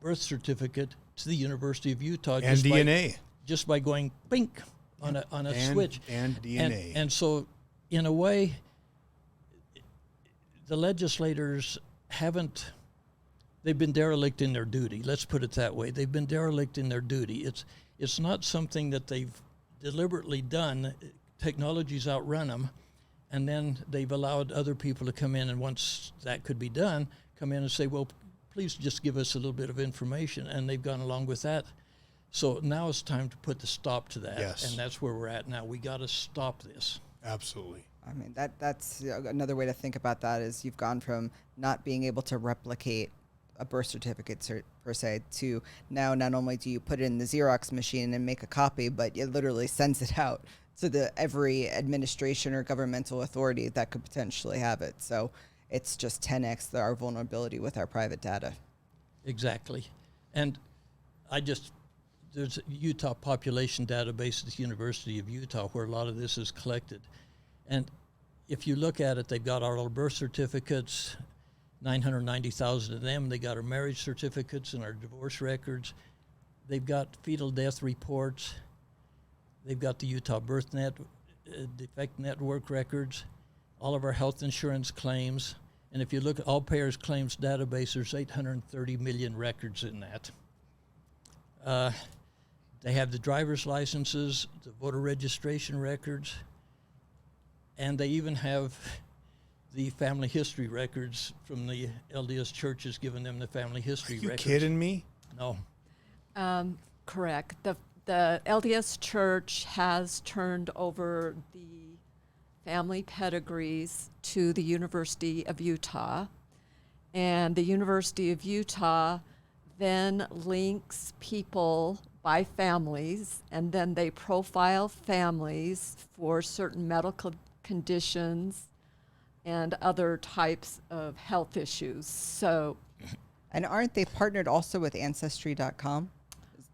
birth certificate to the University of Utah and DNA just by going bink on a switch and DNA. And so, in a way, the legislators they've been derelict in their duty. Let's put it that way. They've been derelict in their duty. It's not something that they've deliberately done. Technology's outrun them, and then they've allowed other people to come in, and once that could be done, come in and say, well, please just give us a little bit of information, and they've gone along with that. So now it's time to put the stop to that, yes. And that's where we're at now. We got to stop this. Absolutely. I mean, that's another way to think about that is you've gone from not being able to replicate a birth certificate per se to now not only do you put it in the Xerox machine and make a copy, but it literally sends it out to every administration or governmental authority that could potentially have it. So it's just 10x our vulnerability with our private data. Exactly. And there's a Utah population database at the University of Utah where a lot of this is collected. And if you look at it, they've got all our birth certificates, 990,000 of them. They got our marriage certificates and our divorce records. They've got fetal death reports. They've got the Utah Birth Defect Network records, all of our health insurance claims. And if you look at all payers claims database, there's 830 million records in that. They have the driver's licenses, the voter registration records, and they even have the family history records from the LDS churches, giving them the family history records. Are you kidding me? No. Correct. The LDS Church has turned over the family pedigrees to the University of Utah, and the University of Utah then links people by families, and then they profile families for certain medical conditions and other types of health issues. So, and aren't they partnered also with Ancestry.com?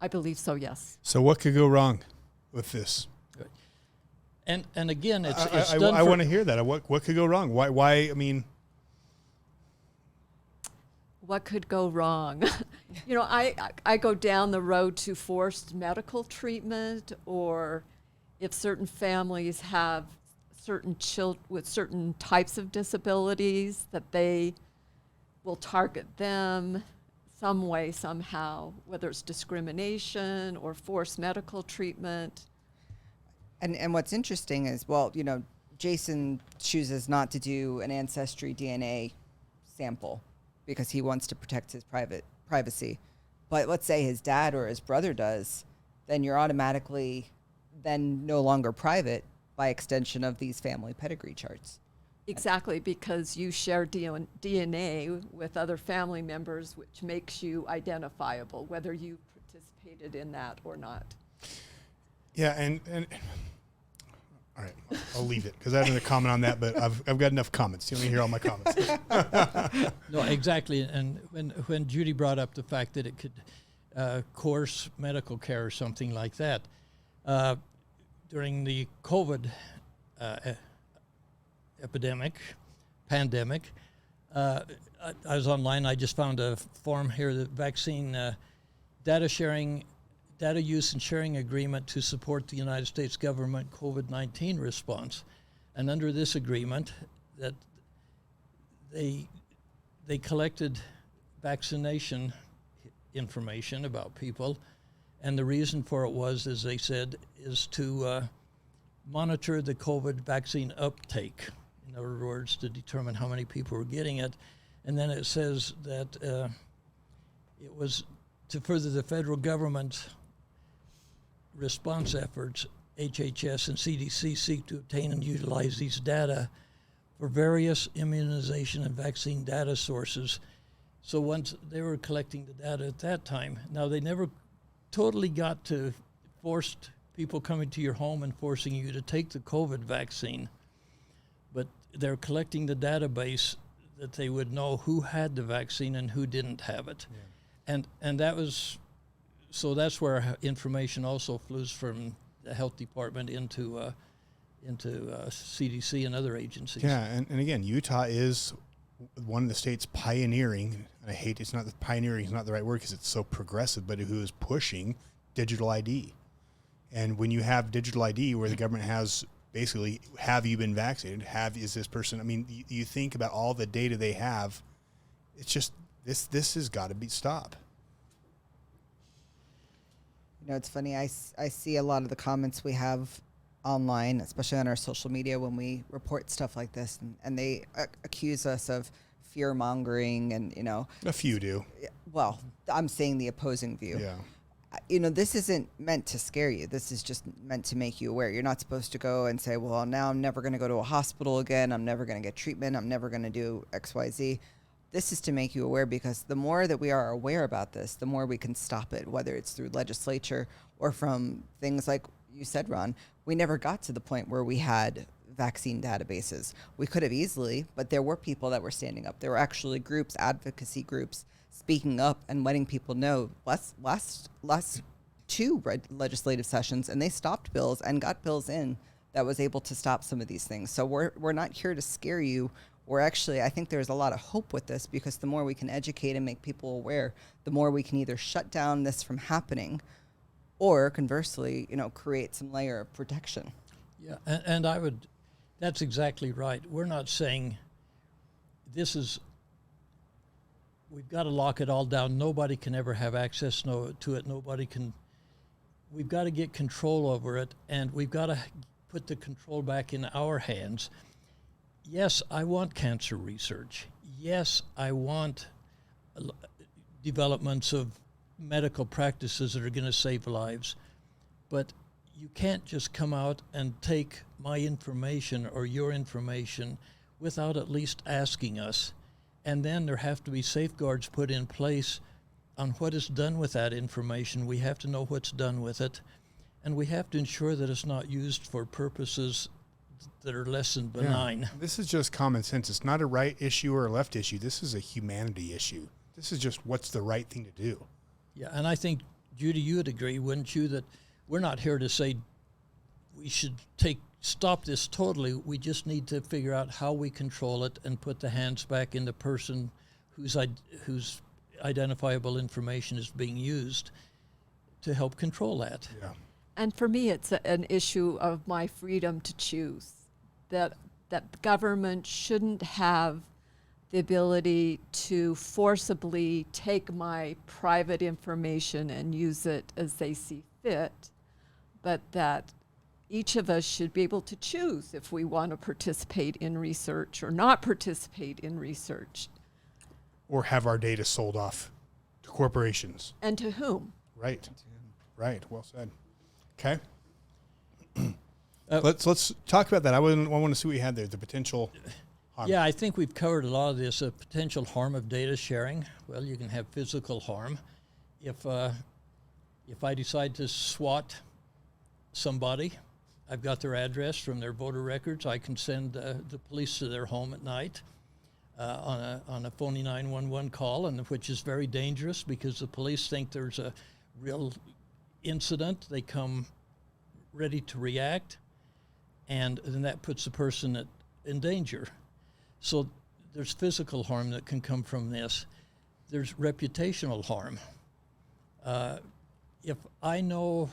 I believe so, yes. So what could go wrong with this? And again, it's I done I want to hear that. What could go wrong? Why? I mean, What could go wrong? You know, I go down the road to forced medical treatment, or if certain families have certain children with certain types of disabilities, that they will target them some way, somehow, whether it's discrimination or forced medical treatment. And what's interesting is, well, you know, Jason chooses not to do an ancestry DNA sample because he wants to protect his privacy. But let's say his dad or his brother does, then you're automatically then no longer private by extension of these family pedigree charts. Exactly, because you share DNA with other family members, which makes you identifiable, whether you participated in that or not. yeah, and all right, I'll leave it because I have another comment on that, but I've got enough comments. You want me to hear all my comments? No, exactly. And when Judy brought up the fact that it could coerce medical care or something like that, during the COVID pandemic, I was online. I just found a form here, the vaccine data use and sharing agreement to support the United States government COVID-19 response. And under this agreement, that they collected vaccination information about people, and the reason for it was, as they said, is to monitor the COVID vaccine uptake. In other words, to determine how many people were getting it. And then it says that it was to further the federal government response efforts. HHS and CDC seek to obtain and utilize these data for various immunization and vaccine data sources. So once they were collecting the data at that time, now they never totally got to forced people coming to your home and forcing you to take the COVID vaccine, but they're collecting the database that they would know who had the vaccine and who didn't have it. Yeah. And that was, so that's where information also flows from the health department into CDC and other agencies. Yeah, and again, Utah is one of the states pioneering, and I hate, pioneering is not the right word because it's so progressive, but who is pushing digital ID. And when you have digital ID where the government has basically, have you been vaccinated? Is this person, I mean, you think about all the data they have, it's just, this has got to be stopped. You know, it's funny. I see a lot of the comments we have online, especially on our social media, when we report stuff like this, and they accuse us of fear mongering, and you know, a few do. Well, I'm saying the opposing view. Yeah. You know, this isn't meant to scare you. This is just meant to make you aware. You're not supposed to go and say, well, now I'm never going to go to a hospital again. I'm never going to get treatment. I'm never going to do X, Y, Z. This is to make you aware, because the more that we are aware about this, the more we can stop it, whether it's through legislature or from things like you said, Ron. We never got to the point where we had vaccine databases. We could have easily, but there were people that were standing up. There were actually groups, advocacy groups, speaking up and letting people know. Last two legislative sessions, and they stopped bills and got bills in that was able to stop some of these things. So we're not here to scare you. We're actually, I think there's a lot of hope with this, because the more we can educate and make people aware, the more we can either shut down this from happening, or conversely, you know, create some layer of protection. Yeah, and I would, that's exactly right. We're not saying this is, we've got to lock it all down. Nobody can ever have access to it. Nobody can, we've got to get control over it, and we've got to put the control back in our hands. Yes, I want cancer research. Yes, I want developments of medical practices that are going to save lives. But you can't just come out and take my information or your information without at least asking us. And then there have to be safeguards put in place on what is done with that information. We have to know what's done with it. And we have to ensure that it's not used for purposes that are less than benign. Yeah. This is just common sense. It's not a right issue or a left issue. This is a humanity issue. This is just what's the right thing to do. Yeah, and I think Judy, you would agree, wouldn't you, that we're not here to say we should stop this totally. We just need to figure out how we control it and put the hands back in the person whose identifiable information is being used to help control that. Yeah. And for me, it's an issue of my freedom to choose, that the government shouldn't have the ability to forcibly take my private information and use it as they see fit, but that each of us should be able to choose if we want to participate in research or not participate in research. Or have our data sold off to corporations. And to whom? Right. Right. Well said. Okay. Let's talk about that. I want to see what you had there, the potential harm. Yeah, I think we've covered a lot of this. Potential harm of data sharing. Well, you can have physical harm. If I decide to SWAT somebody, I've got their address from their voter records. I can send the police to their home at night on a phony 911 call, and which is very dangerous because the police think there's a real incident. They come ready to react, and then that puts the person in danger. So there's physical harm that can come from this. There's reputational harm. If I know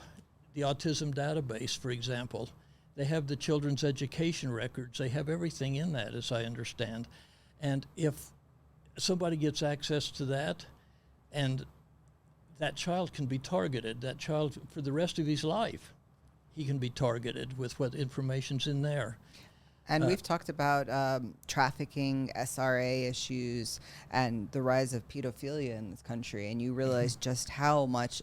the autism database, for example, they have the children's education records. They have everything in that, as I understand. And if somebody gets access to that, and that child can be targeted, that child for the rest of his life, he can be targeted with what information's in there. And we've talked about trafficking, SRA issues, and the rise of pedophilia in this country. And you realize just how much,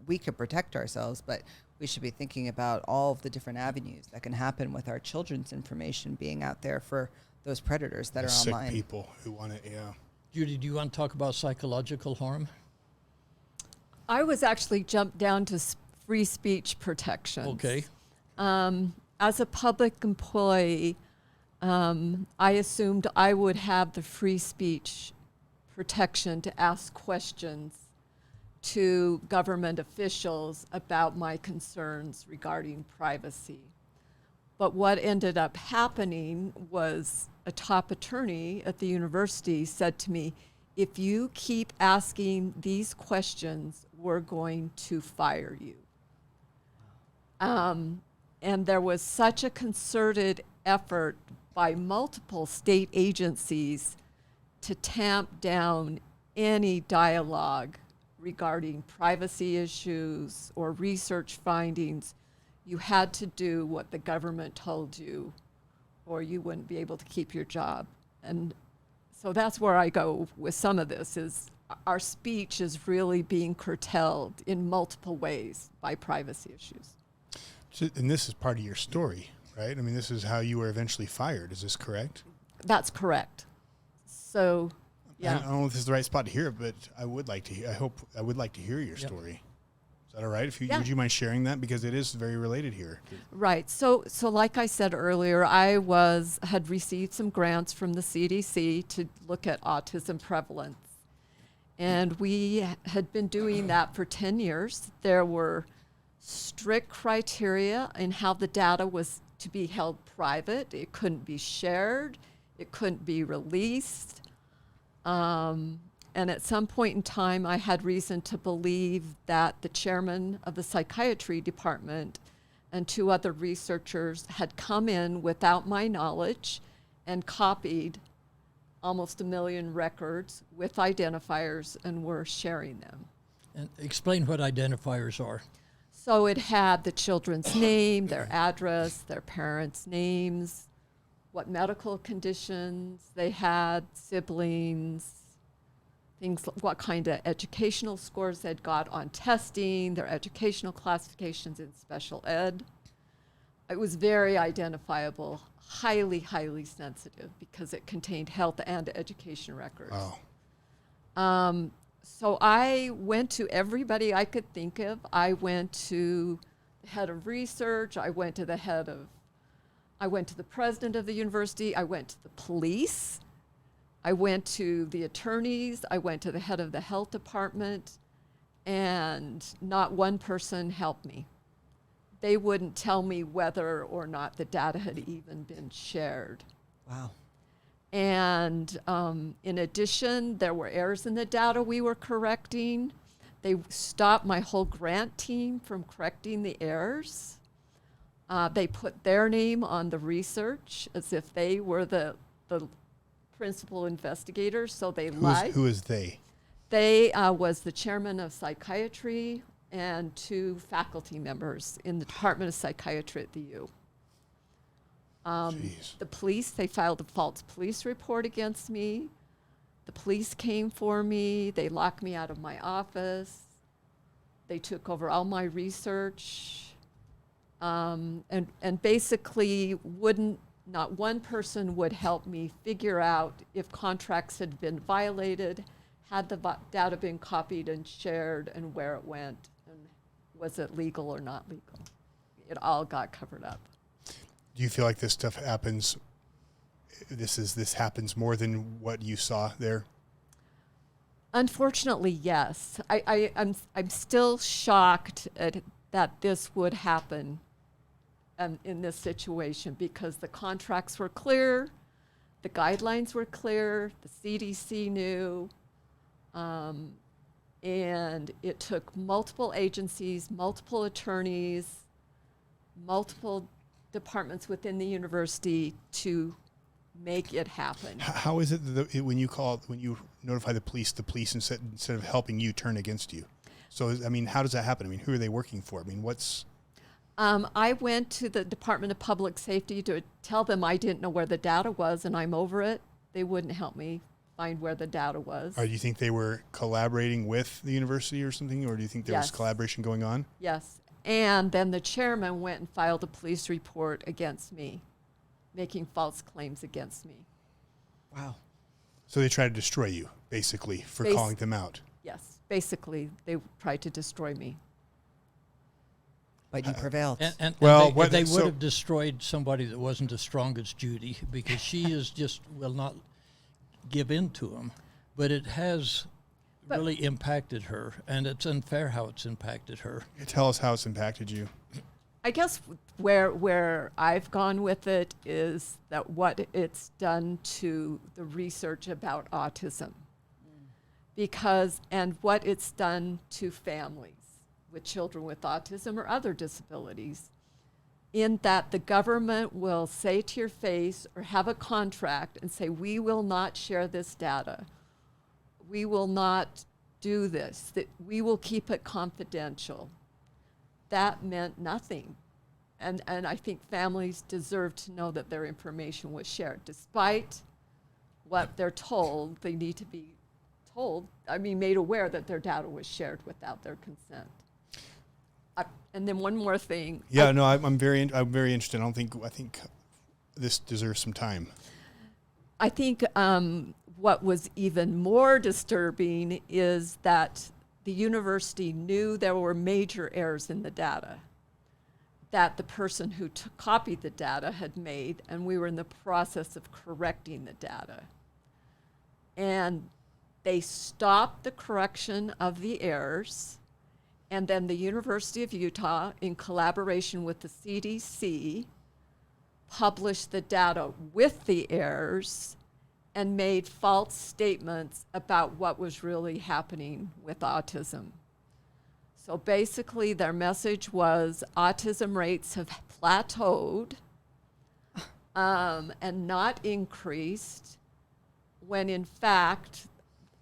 we could protect ourselves, but we should be thinking about all of the different avenues that can happen with our children's information being out there for those predators that are sick online. People who want it, yeah. Judy, do you want to talk about psychological harm? I was actually jumped down to free speech protections. Okay. As a public employee, I assumed I would have the free speech protection to ask questions to government officials about my concerns regarding privacy. But what ended up happening was a top attorney at the university said to me, if you keep asking these questions, we're going to fire you. And there was such a concerted effort by multiple state agencies to tamp down any dialogue regarding privacy issues or research findings. You had to do what the government told you, or you wouldn't be able to keep your job. And so that's where I go with some of this, is our speech is really being curtailed in multiple ways by privacy issues. So, and this is part of your story, right? This is how you were eventually fired. Is this correct? That's correct. So, yeah. I don't know if this is the right spot to hear it, but I would like to hear, I would like to hear your story. Is that all right? Would you mind sharing that? Because it is very related here. Right. So like I said earlier, I had received some grants from the CDC to look at autism prevalence. And we had been doing that for 10 years. There were strict criteria in how the data was to be held private. It couldn't be shared. It couldn't be released. And at some point in time, I had reason to believe that the chairman of the psychiatry department and 2 other researchers had come in without my knowledge and copied almost 1 million records with identifiers and were sharing them. And explain what identifiers are. So it had the children's name, their address, their parents' names, what medical conditions they had, siblings, things, what kind of educational scores they'd got on testing, their educational classifications in special ed. It was very identifiable, highly, highly sensitive because it contained health and education records. Wow. So I went to everybody I could think of. I went to the head of research. I went to the president of the university. I went to the police. I went to the attorneys. I went to the head of the health department. and not one person helped me. They wouldn't tell me whether or not the data had even been shared. Wow. And in addition, there were errors in the data we were correcting. They stopped my whole grant team from correcting the errors. They put their name on the research as if they were the principal investigators, so they lied. Who is they? They was the chairman of psychiatry and 2 faculty members in the Department of Psychiatry at the U. The police, they filed a false police report against me. The police came for me. They locked me out of my office. They took over all my research. And basically not one person would help me figure out if contracts had been violated, had the data been copied and shared, and where it went, and was it legal or not legal. It all got covered up. Do you feel like this stuff happens? This happens more than what you saw there? Unfortunately, yes. I'm still shocked that this would happen in this situation, because the contracts were clear, the guidelines were clear, the CDC knew, and it took multiple agencies, multiple attorneys, multiple departments within the university to make it happen. How is it that when you notify the police instead of helping you turn against you? So, I mean, how does that happen? I mean, who are they working for? I mean, I went to the Department of Public Safety to tell them I didn't know where the data was, and I'm over it. They wouldn't help me find where the data was. Or do you think they were collaborating with the university or something? Or do you think there was collaboration going on? Yes. And then the chairman went and filed a police report against me, making false claims against me. Wow. So they tried to destroy you, basically, for calling them out. Yes. Basically, they tried to destroy me. But you prevailed. And Well, they would have destroyed somebody that wasn't as strong as Judy, because she will not give in to them. But it has really impacted her, and it's unfair how it's impacted her. Tell us how it's impacted you. I guess where I've gone with it is that what it's done to the research about autism, and what it's done to families with children with autism or other disabilities, in that the government will say to your face or have a contract and say, we will not share this data. We will not do this, that we will keep it confidential. That meant nothing. And I think families deserve to know that their information was shared. Despite what they're told, they need to be made aware that their data was shared without their consent. And then one more thing. Yeah, I'm very interested. I think this deserves some time. I think what was even more disturbing is that the university knew there were major errors in the data that the person who copied the data had made, and we were in the process of correcting the data. And they stopped the correction of the errors, and then the University of Utah, in collaboration with the CDC, published the data with the errors and made false statements about what was really happening with autism. So basically, their message was autism rates have plateaued and not increased, when in fact,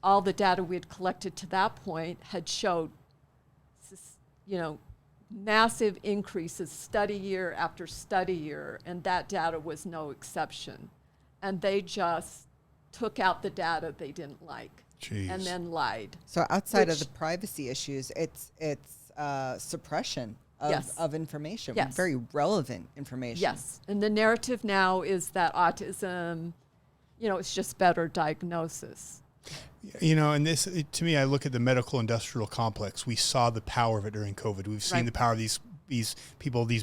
all the data we had collected to that point had showed, massive increases study year after study year, and that data was no exception. And they just took out the data they didn't like. Jeez. And then lied. So outside of the privacy issues, it's suppression of information, Yes. very relevant information. Yes, and the narrative now is that autism, it's just better diagnosis. And this, to me, I look at the medical industrial complex. We saw the power of it during COVID. We've seen the power of these people, these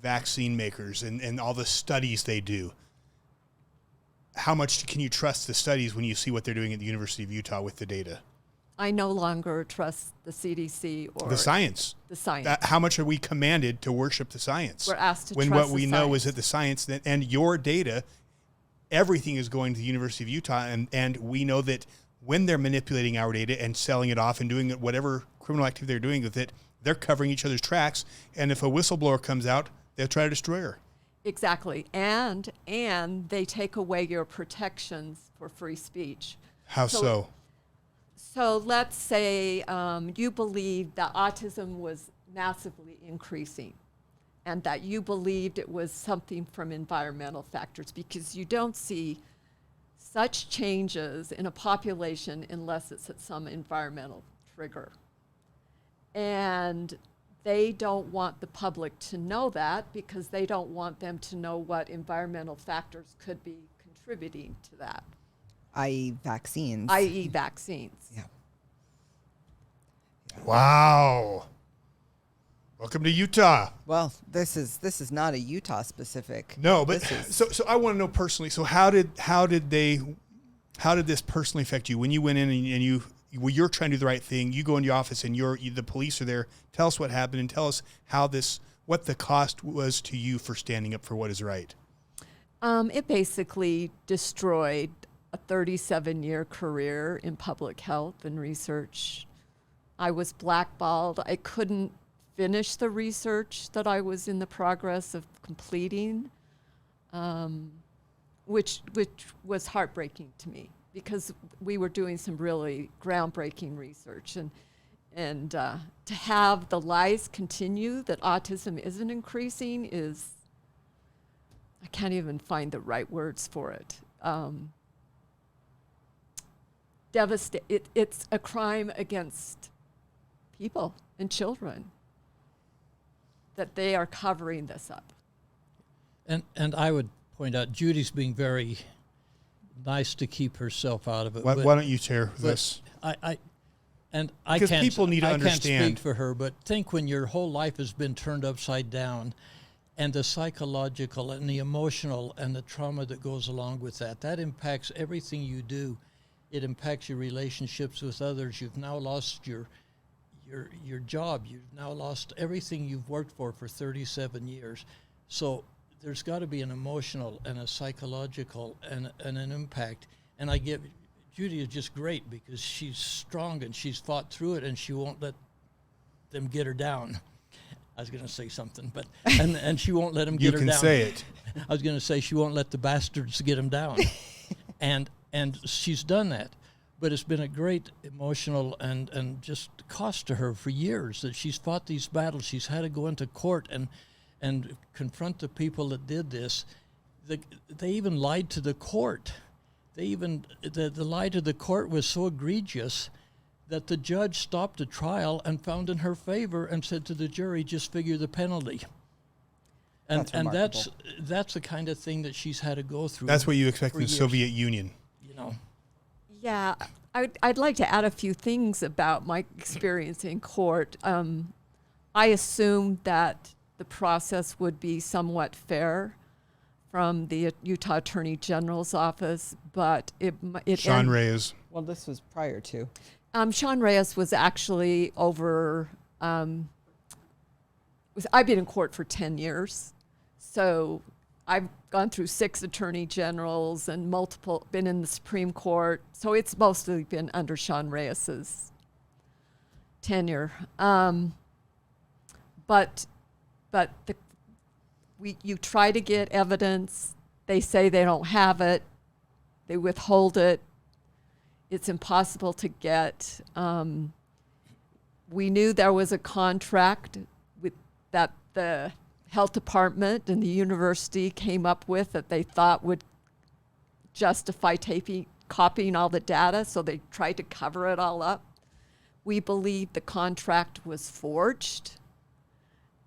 vaccine makers, and all the studies they do. How much can you trust the studies when you see what they're doing at the University of Utah with the data? I no longer trust the CDC or The science. The science. How much are we commanded to worship the science? We're asked to when trust what we the know science. is that the science and your data, everything is going to the University of Utah, and we know that when they're manipulating our data and selling it off and doing whatever criminal activity they're doing with it, they're covering each other's tracks. And if a whistleblower comes out, they'll try to destroy her. Exactly. And they take away your protections for free speech. How so? So let's say you believed that autism was massively increasing and that you believed it was something from environmental factors, because you don't see such changes in a population unless it's at some environmental trigger. And they don't want the public to know that, because they don't want them to know what environmental factors could be contributing to that. I.e. vaccines. i.e. vaccines. Yeah. Wow. Welcome to Utah. Well, this is not a Utah specific. No, but this is, so I want to know personally. So how did this personally affect you when you went in and you're trying to do the right thing? You go into your office and the police are there. Tell us what happened and tell us what the cost was to you for standing up for what is right. It basically destroyed a 37-year career in public health and research. I was blackballed. I couldn't finish the research that I was in the progress of completing, which was heartbreaking to me, because we were doing some really groundbreaking research. And to have the lies continue that autism isn't increasing is, I can't even find the right words for it. It's a crime against people and children that they are covering this up. And I would point out, Judy's being very nice to keep herself out of it. Why don't you share this? Because people need to understand. I can't speak for her, but think when your whole life has been turned upside down, and the psychological and the emotional and the trauma that goes along with that impacts everything you do. It impacts your relationships with others. You've now lost your job. You've now lost everything you've worked for 37 years. So there's got to be an emotional and a psychological and an impact. And Judy is just great because she's strong and she's fought through it, and she won't let them get her down. I was going to say something, but and she won't let them get her down. You can say it. I was going to say she won't let the bastards get them down. And she's done that. But it's been a great emotional and just cost to her for years that she's fought these battles. She's had to go into court and confront the people that did this. They even lied to the court. The lie to the court was so egregious that the judge stopped the trial and found in her favor and said to the jury, just figure the penalty. And that's the kind of thing that she's had to go through. That's what you expect in the Soviet Union. You know. Yeah, I'd like to add a few things about my experience in court. I assumed that the process would be somewhat fair from the Utah Attorney General's office, but it Sean Reyes. Well, this was prior to. Sean Reyes was actually over. I've been in court for 10 years, so I've gone through 6 attorney generals and been in the Supreme Court. So it's mostly been under Sean Reyes's tenure. You try to get evidence. They say they don't have it. They withhold it. It's impossible to get. We knew there was a contract that the health department and the university came up with that they thought would justify copying all the data, so they tried to cover it all up. We believe the contract was forged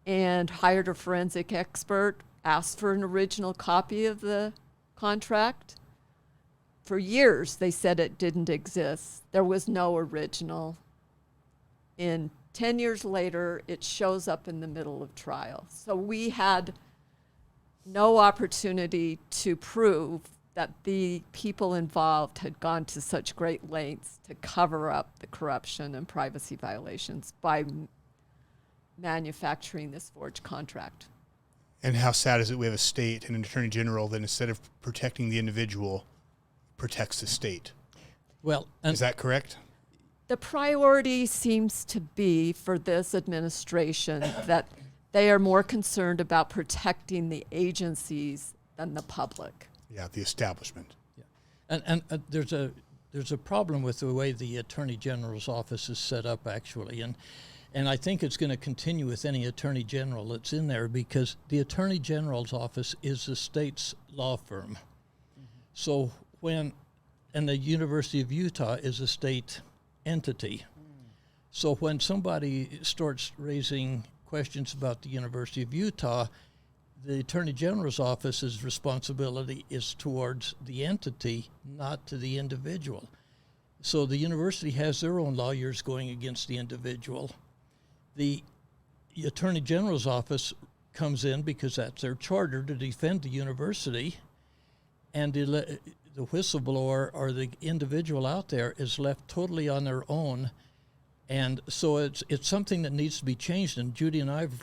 and hired a forensic expert, asked for an original copy of the contract. For years, they said it didn't exist. There was no original. 10 years later, it shows up in the middle of trial. So we had no opportunity to prove that the people involved had gone to such great lengths to cover up the corruption and privacy violations by manufacturing this forged contract. And how sad is it we have a state and an attorney general that instead of protecting the individual, protects the state? Well, Is that correct? The priority seems to be for this administration that they are more concerned about protecting the agencies than the public. Yeah, the establishment. yeah. And there's a problem with the way the Attorney General's office is set up, actually, and I think it's going to continue with any Attorney General that's in there, because the Attorney General's office is the state's law firm. So and the University of Utah is a state entity. So when somebody starts raising questions about the University of Utah, the Attorney General's office's responsibility is towards the entity, not to the individual. So the university has their own lawyers going against the individual. The Attorney General's office comes in because that's their charter to defend the university, and the whistleblower or the individual out there is left totally on their own. And so it's something that needs to be changed. And Judy and I have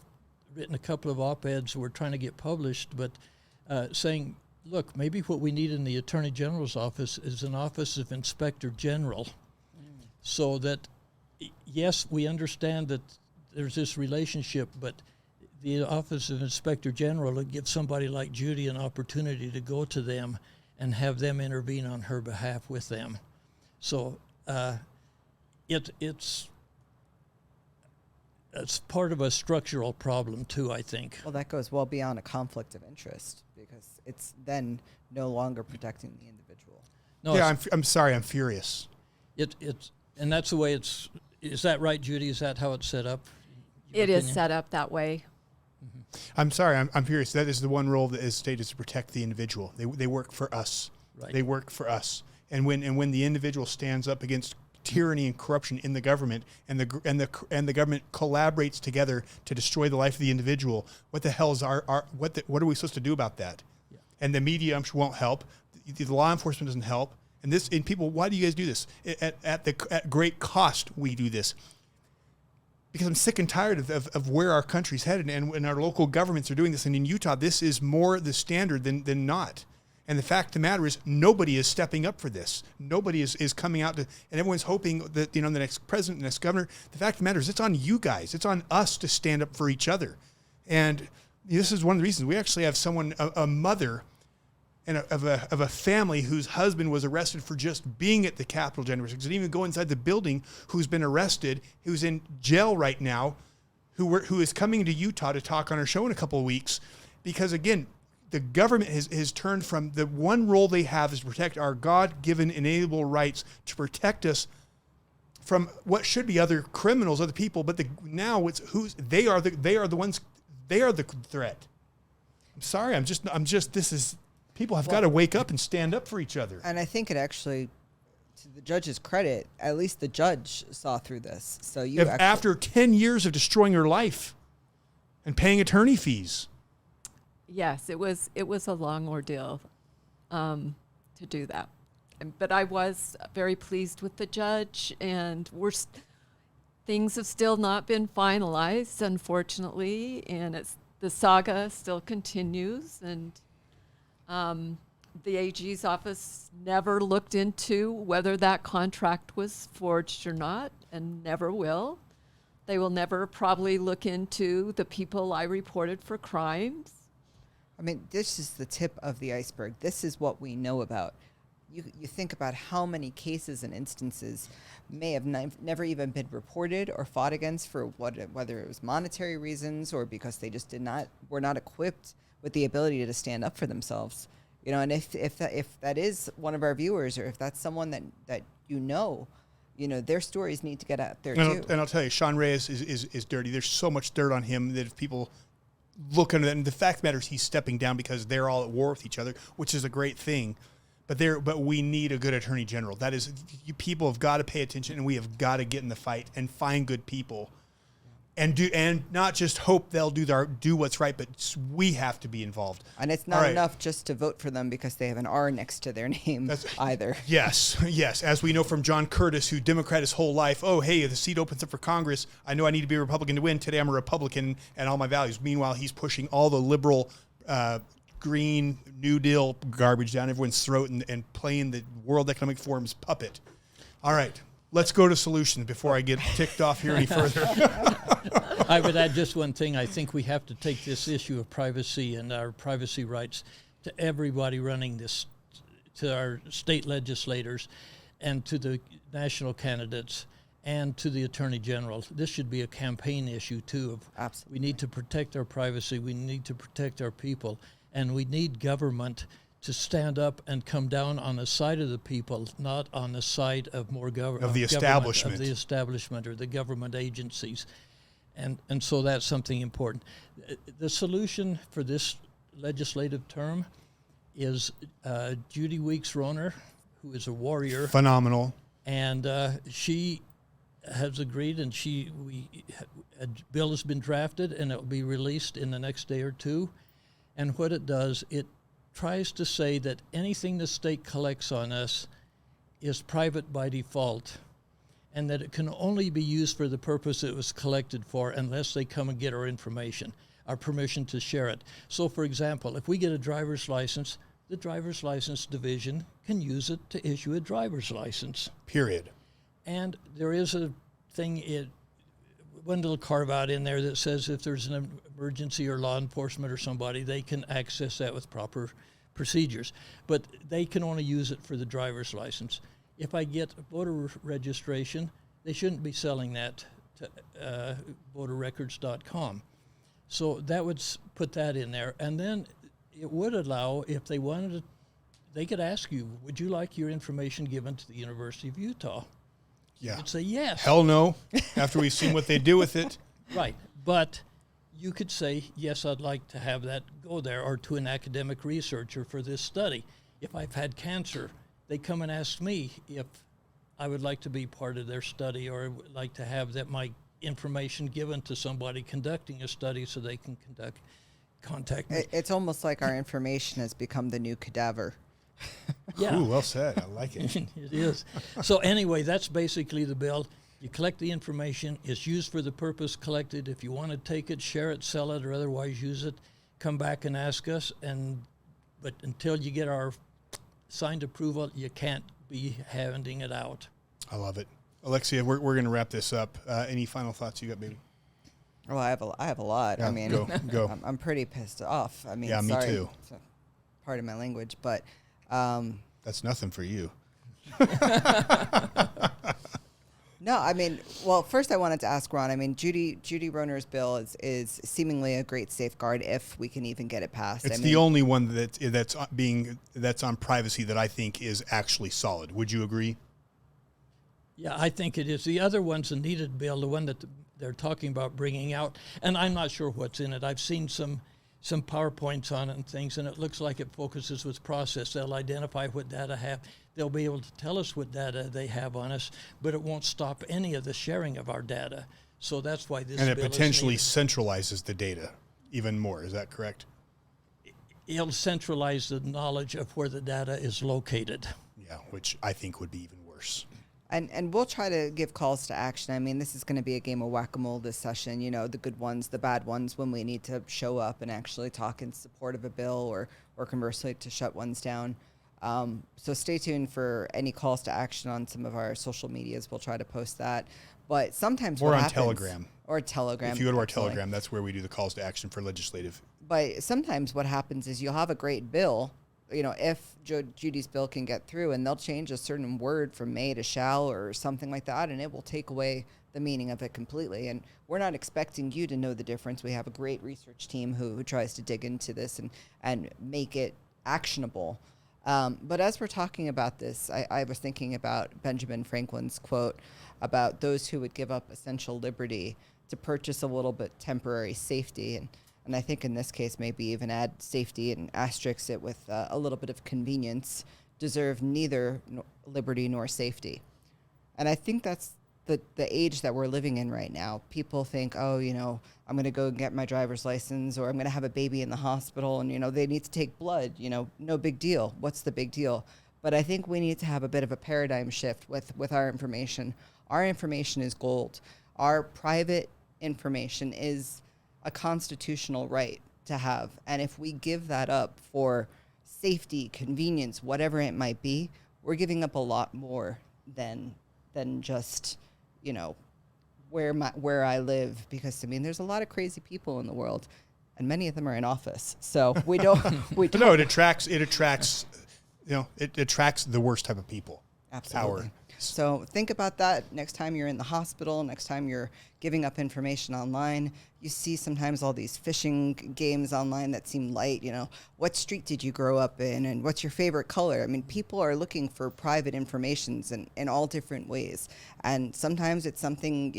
written a couple of op-eds we're trying to get published, but saying, look, maybe what we need in the Attorney General's office is an Office of Inspector General, so that, yes, we understand that there's this relationship, but the Office of Inspector General will give somebody like Judy an opportunity to go to them and have them intervene on her behalf with them. So it's part of a structural problem too, I think. Well, that goes well beyond a conflict of interest, because it's then no longer protecting the individual. No, Yeah, I'm sorry, I'm furious. it's and that's the way it's. Is that right, Judy? Is that how it's set up? Your It is opinion? set up that way. I'm sorry, I'm furious. That is the one role that is state, is to protect the individual. They work for us. Right. They work for us. And when the individual stands up against tyranny and corruption in the government, and the government collaborates together to destroy the life of the individual, what the hell is what are we supposed to do about that? Yeah. And the media, I'm sure, won't help. The law enforcement doesn't help. And people, why do you guys do this? At great cost, we do this. Because I'm sick and tired of where our country's headed, and our local governments are doing this. And in Utah, this is more the standard than not. And the fact of the matter is, nobody is stepping up for this. Nobody is coming out and everyone's hoping that, the next president, the next governor. The fact of the matter is, it's on you guys. It's on us to stand up for each other. And this is one of the reasons we actually have someone, a mother, of a family whose husband was arrested for just being at the Capitol January 6th, didn't even go inside the building, who's been arrested, who's in jail right now, who is coming to Utah to talk on our show in a couple of weeks, because again, the government has turned from the one role they have is to protect our God-given inalienable rights, to protect us from what should be other criminals, other people, but now it's they are the threat. I'm sorry, people have got to wake up and stand up for each other. And I think it actually, to the judge's credit, at least the judge saw through this. So After 10 years of destroying her life and paying attorney fees. Yes, it was a long ordeal to do that. But I was very pleased with the judge, and things have still not been finalized, unfortunately, and the saga still continues, and the AG's office never looked into whether that contract was forged or not, and never will. They will never probably look into the people I reported for crimes. I mean, this is the tip of the iceberg. This is what we know about. You think about how many cases and instances may have never even been reported or fought against for whether it was monetary reasons or because they just were not equipped with the ability to stand up for themselves. And if that is one of our viewers, or if that's someone that their stories need to get out there too. And I'll tell you, Sean Reyes is dirty. There's so much dirt on him that if people look into that, and the fact of the matter is he's stepping down because they're all at war with each other, which is a great thing. But we need a good attorney general. That is, you people have got to pay attention, and we have got to get in the fight and find good people. and not just hope they'll do what's right, but we have to be involved. And it's not enough just to vote for them because they have an R next to their name either. Yes. As we know from John Curtis, who Democrat his whole life. Oh, hey, the seat opens up for Congress. I know I need to be a Republican to win. Today I'm a Republican and all my values. Meanwhile, he's pushing all the liberal, green New Deal garbage down everyone's throat and playing the World Economic Forum's puppet. All right. Let's go to solutions before I get ticked off here any further. I would add just one thing. I think we have to take this issue of privacy and our privacy rights to everybody running this, to our state legislators and to the national candidates and to the Attorney General. This should be a campaign issue, too. Absolutely. We need to protect our privacy. We need to protect our people. And we need government to stand up and come down on the side of the people, not on the side of more of the establishment, of the establishment or the government agencies, and so that's something important. The solution for this legislative term is Judy Rohner, who is a warrior, phenomenal, and she has agreed, and a bill has been drafted, and it will be released in the next day or two. And what it does, it tries to say that anything the state collects on us is private by default, and that it can only be used for the purpose it was collected for unless they come and get our information, our permission to share it. So, for example, if we get a driver's license, the driver's license division can use it to issue a driver's license. Period. And there is a thing, one little carve out in there that says if there's an emergency or law enforcement or somebody, they can access that with proper procedures. But they can only use it for the driver's license. If I get voter registration, they shouldn't be selling that to voterrecords.com. So that would put that in there. And then it would allow, if they wanted to, they could ask you, would you like your information given to the University of Utah? Yeah. You'd say yes. Hell no, after we've seen what they do with it. Right. But you could say, yes, I'd like to have that go there, or to an academic researcher for this study. If I've had cancer, they come and ask me if I would like to be part of their study, or would like to have that my information given to somebody conducting a study so they can contact me. It's almost like our information has become the new cadaver. Yeah. Ooh, well said. I like it. It is. So anyway, that's basically the bill. You collect the information. It's used for the purpose collected. If you want to take it, share it, sell it, or otherwise use it, come back and ask us. But until you get our signed approval, you can't be handing it out. I love it. Alexia, we're going to wrap this up. Any final thoughts you got, baby? Well, I have a lot. Yeah, I mean, go. I'm pretty pissed off. I mean, yeah, sorry, me too. Pardon my language, but that's nothing for you. No, I mean, well, first I wanted to ask Ron. I mean, Judy Rohner's bill is seemingly a great safeguard if we can even get it passed. It's the only one that's on privacy that I think is actually solid. Would you agree? Yeah, I think it is. The other one's a needed bill, the one that they're talking about bringing out, and I'm not sure what's in it. I've seen some PowerPoints on it and things, and it looks like it focuses with process. They'll identify what data have. They'll be able to tell us what data they have on us, but it won't stop any of the sharing of our data. So that's why this bill is needed. And it potentially centralizes the data even more. Is that correct? It'll centralize the knowledge of where the data is located. Yeah, which I think would be even worse. And we'll try to give calls to action. I mean, this is going to be a game of whack-a-mole this session. You know, the good ones, the bad ones, when we need to show up and actually talk in support of a bill or conversely to shut ones down. So stay tuned for any calls to action on some of our social medias. We'll try to post that. But sometimes or what on happens, Telegram. Or Telegram. If you go to our absolutely. Telegram, that's where we do the calls to action for legislative. But sometimes what happens is you'll have a great bill, you know, if Judy's bill can get through, and they'll change a certain word from may to shall or something like that, and it will take away the meaning of it completely. And we're not expecting you to know the difference. We have a great research team who tries to dig into this and make it actionable. But as we're talking about this, I was thinking about Benjamin Franklin's quote about those who would give up essential liberty to purchase a little bit temporary safety. And I think in this case, maybe even add safety and asterisk it with a little bit of convenience, deserve neither liberty nor safety. And I think that's the age that we're living in right now, people think, oh, I'm going to go get my driver's license, or I'm going to have a baby in the hospital and, they need to take blood, no big deal. What's the big deal? But I think we need to have a bit of a paradigm shift with our information. Our information is gold. Our private information is a constitutional right to have. And if we give that up for safety, convenience, whatever it might be, we're giving up a lot more than just, where I live, because there's a lot of crazy people in the world, and many of them are in office. So we don't. No, it attracts. It attracts the worst type of people. Absolutely. Power. So think about that next time you're in the hospital, next time you're giving up information online. You see sometimes all these phishing games online that seem light, what street did you grow up in and what's your favorite color? People are looking for private informations in all different ways. And sometimes it's something,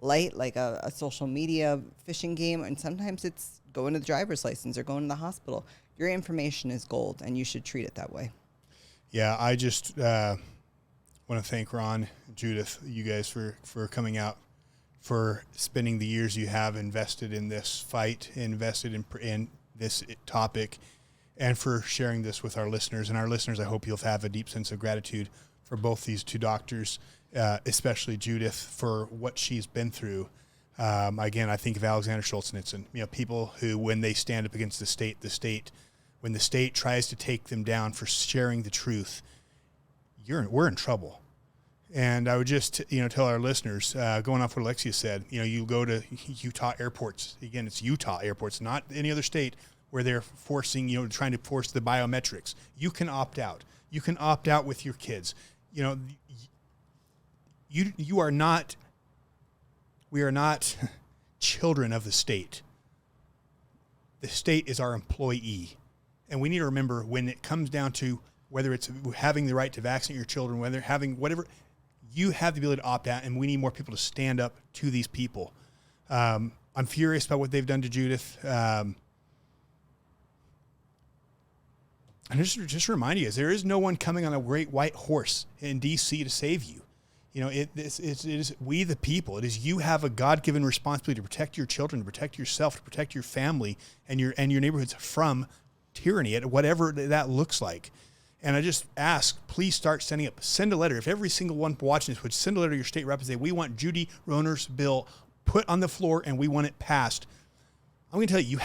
light, like a social media phishing game, and sometimes it's going to the driver's license or going to the hospital. Your information is gold, and you should treat it that way. Yeah, I just want to thank Ron and Judith, you guys, for coming out, for spending the years you have invested in this fight, invested in this topic, and for sharing this with our listeners. And our listeners, I hope you'll have a deep sense of gratitude for both these two doctors, especially Judith, for what she's been through. Again, I think of Alexander Solzhenitsyn, people who, when they stand up against the state, when the state tries to take them down for sharing the truth, we're in trouble. And I would just, tell our listeners, going off what Alexia said, you go to Utah airports. Again, it's Utah airports, not any other state where they're forcing, trying to force the biometrics. You can opt out. You can opt out with your kids. We are not children of the state. The state is our employee. And we need to remember, when it comes down to whether it's having the right to vaccinate your children, whether having whatever, you have the ability to opt out, and we need more people to stand up to these people. I'm furious about what they've done to Judith. And just remind you guys, there is no one coming on a great white horse in D.C. to save you. It is we the people. It is you have a God-given responsibility to protect your children, to protect yourself, to protect your family and your neighborhoods from tyranny, at whatever that looks like. And I just ask, please send a letter. If every single one watching this would send a letter to your state rep and say, we want Judy Rohner's bill put on the floor and we want it passed. I'm going to tell you,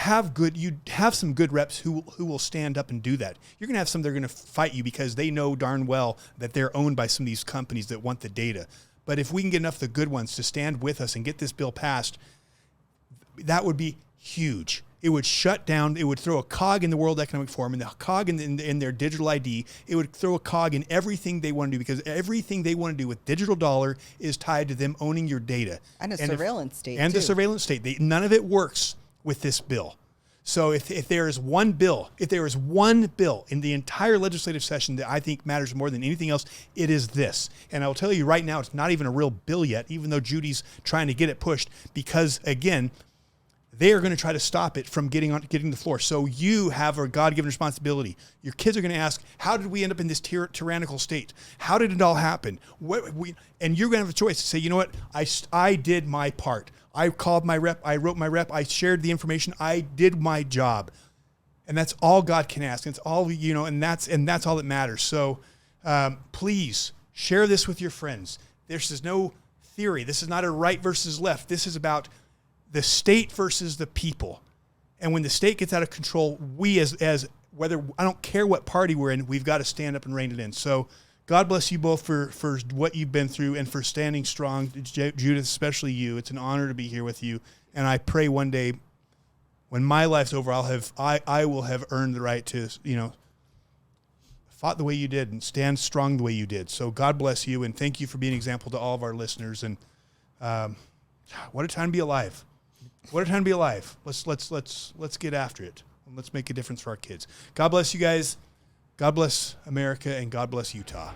you have some good reps who will stand up and do that. You're going to have some that are going to fight you because they know darn well that they're owned by some of these companies that want the data. But if we can get enough of the good ones to stand with us and get this bill passed, that would be huge. It would shut down, it would throw a cog in the World Economic Forum and the cog in their digital ID. It would throw a cog in everything they want to do, because everything they want to do with digital dollar is tied to them owning your data. And surveillance state. And the surveillance state. None of it works with this bill. So if there is one bill in the entire legislative session that I think matters more than anything else, it is this. And I'll tell you right now, it's not even a real bill yet, even though Judy's trying to get it pushed, because, again, they are going to try to stop it from getting the floor. So you have a God-given responsibility. Your kids are going to ask, how did we end up in this tyrannical state? How did it all happen? And you're going to have a choice to say, you know what? I did my part. I called my rep. I wrote my rep. I shared the information. I did my job. And that's all God can ask. It's all, and that's all that matters. So please share this with your friends. This is no theory. This is not a right versus left. This is about the state versus the people. And when the state gets out of control, we as whether, I don't care what party we're in, we've got to stand up and rein it in. So God bless you both for what you've been through and for standing strong. Judith, especially you. It's an honor to be here with you. And I pray one day when my life's over, I will have earned the right to, fought the way you did and stand strong the way you did. So God bless you, and thank you for being an example to all of our listeners. And what a time to be alive. What a time to be alive. Let's get after it. And let's make a difference for our kids. God bless you guys. God bless America, and God bless Utah.